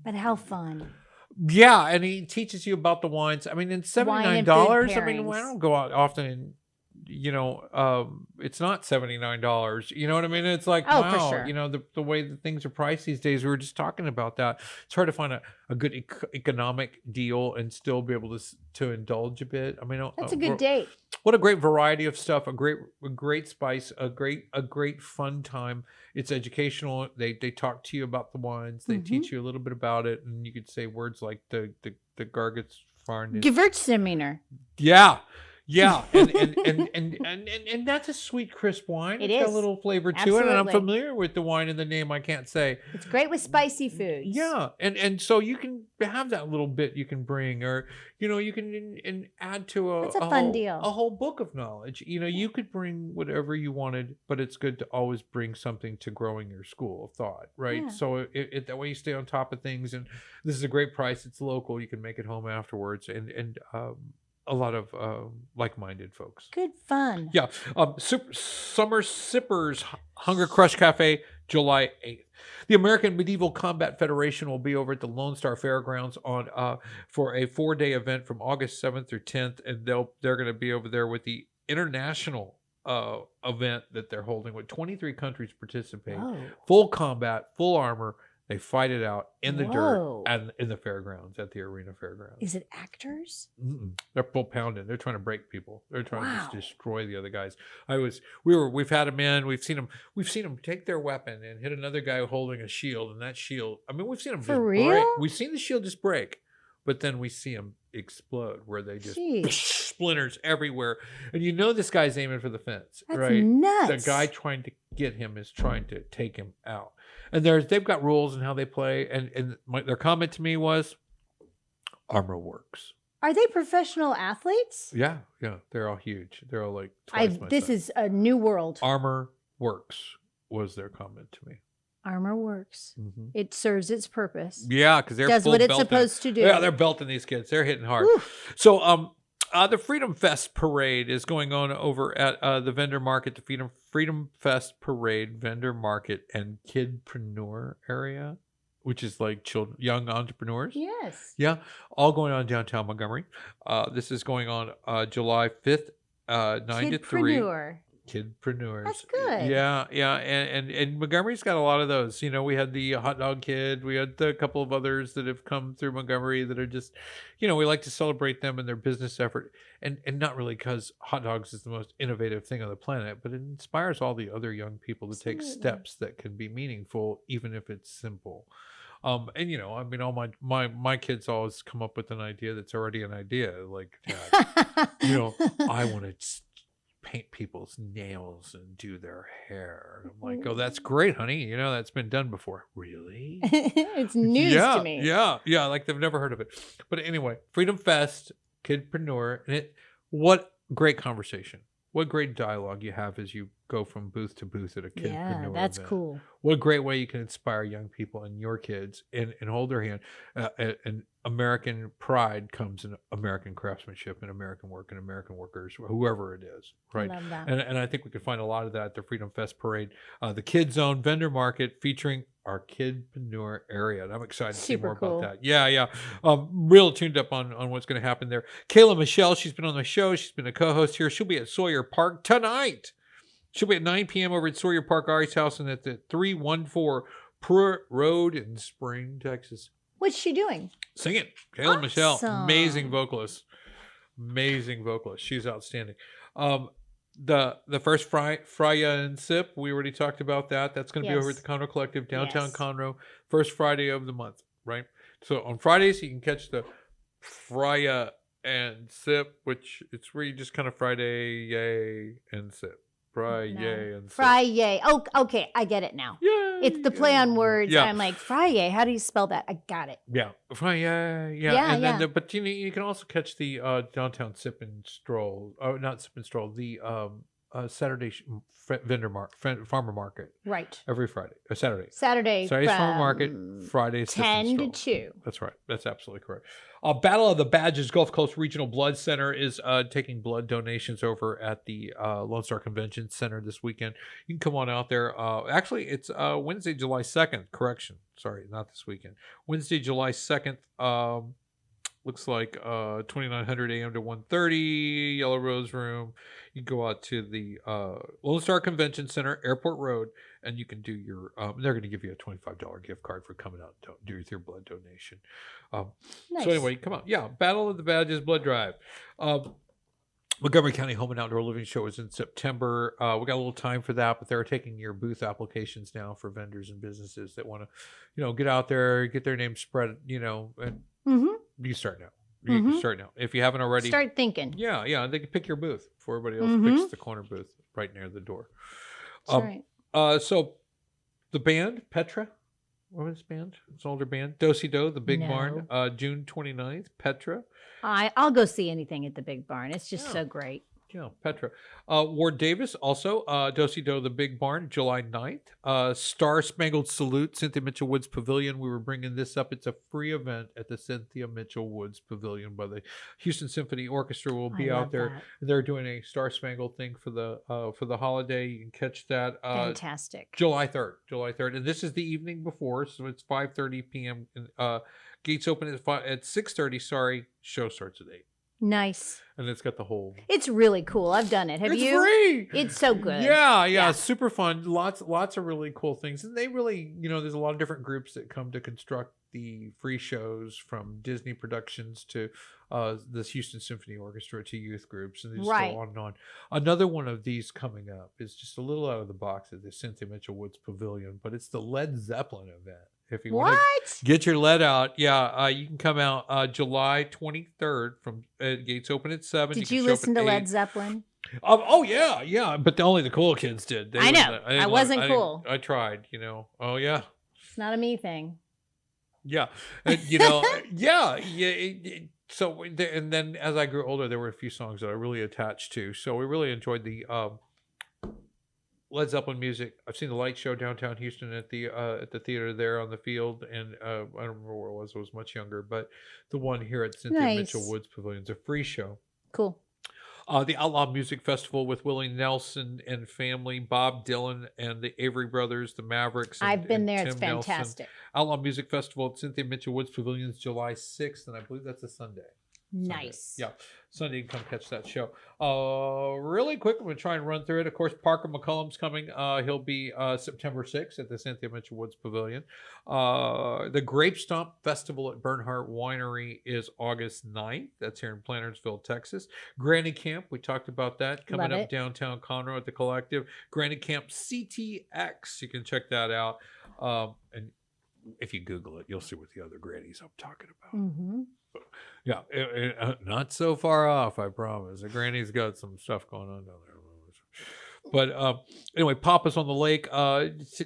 D: But how fun.
C: yeah, and he teaches you about the wines. I mean, in $79. I mean,
D: pairings.
C: I don't go out often and it's not $79. You know what I mean? It's like,
D: Oh, for
C: wow,
D: sure.
C: the way that things are priced these days. We were just talking about that. It's hard to find a good economic deal and still be able to indulge a bit. I mean,
D: That's a good date.
C: what a great variety of stuff, a great spice, a great fun time. It's educational. They talk to you about the wines. They teach you a little bit about it, and you could say words like the Gargets Farn.
D: Gewürztraminer.
C: Yeah, and that's a sweet, crisp wine.
D: It
C: It's got
D: is.
C: a little flavor to it, and I'm
D: Absolutely.
C: familiar with the wine and the name. I can't say.
D: It's great with spicy foods.
C: Yeah, and so you can have that little bit you can bring, or you can and add to
D: That's a fun
C: whole,
D: deal.
C: a whole book of knowledge. You could bring whatever you wanted, but it's good to always bring something to growing your school of thought, right?
D: Yeah.
C: So that way you stay on top of things, and this is a great price. It's local. You can make it home afterwards, and a lot of like-minded folks.
D: Good fun.
C: Yeah. Summer Sippers Hunger Crush Cafe, July 8th. The American Medieval Combat Federation will be over at the Lone Star Fairgrounds for a 4-day event from August 7th through 10th, and they're going to be over there with the international event that they're holding with 23 countries participate.
D: Whoa.
C: Full combat, full armor. They fight it out in the
D: Whoa.
C: dirt and in the fairgrounds, at the arena fairgrounds.
D: Is it actors?
C: They're full pounding. They're trying to break people. They're trying to
D: Wow.
C: just destroy the other guys. We've had them in. We've seen them take their weapon and hit another guy holding a shield, and that shield. I mean, we've seen them
D: For
C: just
D: real?
C: break. We've seen the shield just break, but then we see them explode, where they just
D: Jeez.
C: splinters everywhere. And this guy's aiming for the fence,
D: That's
C: right?
D: nuts.
C: The guy trying to get him is trying to take him out. And they've got rules and how they play. And their comment to me was, armor works.
D: Are they professional athletes?
C: Yeah, they're all huge. They're all like twice my
D: This
C: size.
D: is a new world.
C: Armor works was their comment to me.
D: Armor works.
C: Mm-hmm.
D: It serves its purpose.
C: Yeah, because they're
D: Does
C: full
D: what it's
C: belting.
D: supposed to do.
C: Yeah, they're belting these kids. They're hitting hard.
D: Whew.
C: So, the Freedom Fest Parade is going on over at the vendor market, the Freedom Fest Parade vendor market and kidpreneur area, which is like children, young entrepreneurs.
D: Yes.
C: Yeah, all going on downtown Montgomery. This is going on July 5th, 9 to 3.
D: Kidpreneur.
C: Kidpreneurs.
D: That's good.
C: Yeah, and Montgomery's got a lot of those. We had the hot dog kid. We had a couple of others that have come through Montgomery that are just, we like to celebrate them and their business effort, and not really because hot dogs is the most innovative thing on the planet, but it inspires all the other young people to take
D: Absolutely.
C: steps that can be meaningful, even if it's simple. And I mean, all my kids always come up with an idea that's already an idea. Like, Dad, I want to paint people's nails and do their hair. I'm like, oh, that's great, honey. That's been done before. Really?
D: It's news to me.
C: Yeah. Like they've never heard of it. But anyway, Freedom Fest, Kidpreneur, and what great conversation. What great dialogue you have as you go from booth to booth at a Kidpreneur
D: Yeah, that's
C: event.
D: cool.
C: What a great way you can inspire young people and your kids and hold their hand. And American pride comes in American craftsmanship and American work and American workers, whoever it is, right?
D: I love that.
C: And I think we could find a lot of that at the Freedom Fest Parade. The Kid Zone vendor market featuring our Kidpreneur area. And I'm excited to see
D: Super
C: more
D: cool.
C: about that. Yeah. Real tuned up on what's going to happen there. Kayla Michelle, she's been on the show. She's been a co-host here. She'll be at Sawyer Park tonight. She'll be at 9 p.m. over at Sawyer Park Ari's house, and at the 314 Pruitt Road in Spring, Texas.
D: What's she doing?
C: Singing. Kayla Michelle,
D: Awesome.
C: amazing vocalist. She's outstanding. The first Freya and Sip, we already talked about that. That's going to be over at
D: Yes.
C: the Conroe Collective, downtown
D: Yes.
C: Conroe, first Friday of the month, right? So on Fridays, you can catch the Freya and Sip, which it's where you just kind of Friday, yay, and sip. Fry,
D: No.
C: yay, and sip.
D: Fry yay. Oh, okay. I get it now.
C: Yay,
D: It's the play on words.
C: Yeah.
D: I'm like, fry yay. How do you spell that? I got it.
C: Yeah, fry, yeah.
D: Yeah,
C: And then,
D: yeah.
C: but you can also catch the downtown Sip and Stroll. Oh, not Sip and Stroll. The Saturday farmer market
D: Right.
C: every Friday or Saturday.
D: Saturday.
C: Saturday's farmer
D: from
C: market. Fridays Sip and
D: 10 to
C: Stroll.
D: 2.
C: That's right. That's absolutely correct. Battle of the Badges Gulf Coast Regional Blood Center is taking blood donations over at the Lone Star Convention Center this weekend. You can come on out there. Actually, it's Wednesday, July 2nd. Correction. Sorry, not this weekend. Wednesday, July 2nd. Looks like 2900 a.m. to 1:30, Yellow Rose Room. You go out to the Lone Star Convention Center, Airport Road, and you can do your. They're going to give you a $25 gift card for coming out and do your blood donation.
D: Nice.
C: So anyway, come on, yeah, Battle of the Badges Blood Drive. Montgomery County Home and Outdoor Living Show is in September. We got a little time for that, but they're taking your booth applications now for vendors and businesses that want to, get out there, get their name spread, and you start now. You can start now. If you haven't already,
D: Start thinking.
C: Yeah, they can pick your booth before everybody else picks the corner booth right near the door.
D: That's right.
C: So the band, Petra, what was this band? It's an older band. Do-Si Do, the Big Barn, June 29th, Petra.
D: I'll go see anything at the Big Barn. It's just so great.
C: Yeah, Petra. Ward Davis, also, Do-Si Do, the Big Barn, July 9th. Star Spangled Salute, Cynthia Mitchell Woods Pavilion. We were bringing this up. It's a free event at the Cynthia Mitchell Woods Pavilion by the Houston Symphony Orchestra. Will be out there.
D: That.
C: They're doing a Star Spangled thing for the holiday. You can catch that.
D: Fantastic.
C: July 3rd. And this is the evening before, so it's 5:30 p.m. Gates open at 6:30. Sorry, show starts at 8.
D: Nice.
C: And it's got the whole.
D: It's really cool. I've done it. Have
C: It's
D: you?
C: free.
D: It's so good.
C: Yeah, super fun. Lots of really cool things, and they really, there's a lot of different groups that come to construct the free shows, from Disney productions to the Houston Symphony Orchestra to youth groups, and they just
D: Right.
C: go on and on. Another one of these coming up is just a little out of the box at the Cynthia Mitchell Woods Pavilion, but it's the Led Zeppelin event. If you want to get your lead out, you can come out July 23rd from gates open at 7.
D: Did you listen to Led Zeppelin?
C: Oh yeah, but only the cool kids did.
D: I know. I wasn't cool.
C: I tried, Oh yeah,
D: It's not a me thing.
C: yeah, and, so and then as I grew older, there were a few songs that I really attached to. So we really enjoyed the Led Zeppelin music. I've seen the light show downtown Houston at the theater there on the field, and I don't remember where it was. I was much younger, but the one here at Cynthia Mitchell Woods Pavilion is a free show.
D: Cool.
C: The Outlaw Music Festival with Willie Nelson and family, Bob Dylan and the Avery Brothers, the Mavericks.
D: I've been there.
C: Tim
D: It's fantastic.
C: Nelson. Outlaw Music Festival at Cynthia Mitchell Woods Pavilion is July 6th, and I believe that's a Sunday.
D: Nice.
C: Yeah, Sunday you can come catch that show. Really quick, I'm going to try and run through it. Of course, Parker McCullum's coming. He'll be September 6th at the Cynthia Mitchell Woods Pavilion. The Grape Stomp Festival at Bernhardt Winery is August 9th. That's here in Plantersville, Texas. Granny Camp, we talked about that, coming up downtown Conroe at the Collective. Granny Camp CTX, you can check that out. And if you Google it, you'll see what the other grannies I'm talking about.
D: Mm-hmm.
C: Yeah, not so far off, I promise. The granny's got some stuff going on down there. But anyway, Papa's on the Lake.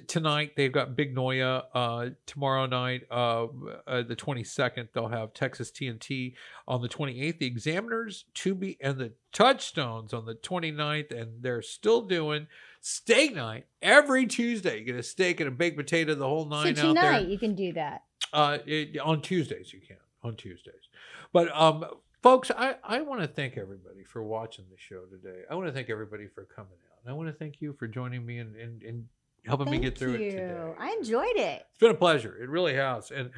C: Tonight, they've got Big Noya. Tomorrow night, the 22nd, they'll have Texas TNT. On the 28th, the Examiners, Tubi, and the Touchstones on the 29th. And they're still doing steak night every Tuesday. You get a steak and a baked potato, the whole nine
D: So
C: out there.
D: tonight you can do that.
C: On Tuesdays, you can. On Tuesdays. But folks, I want to thank everybody for watching the show today. I want to thank everybody for coming out. And I want to thank you for joining me and helping me get through it today.
D: I enjoyed it.
C: It's been a pleasure. It really has. And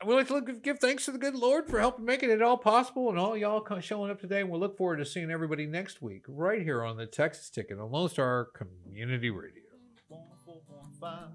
C: we'd like to give thanks to the good Lord for helping making it all possible and all y'all showing up today. And we'll look forward to seeing everybody next week right here on the Texas Ticket on Lone Star Community Radio.
B: 104.5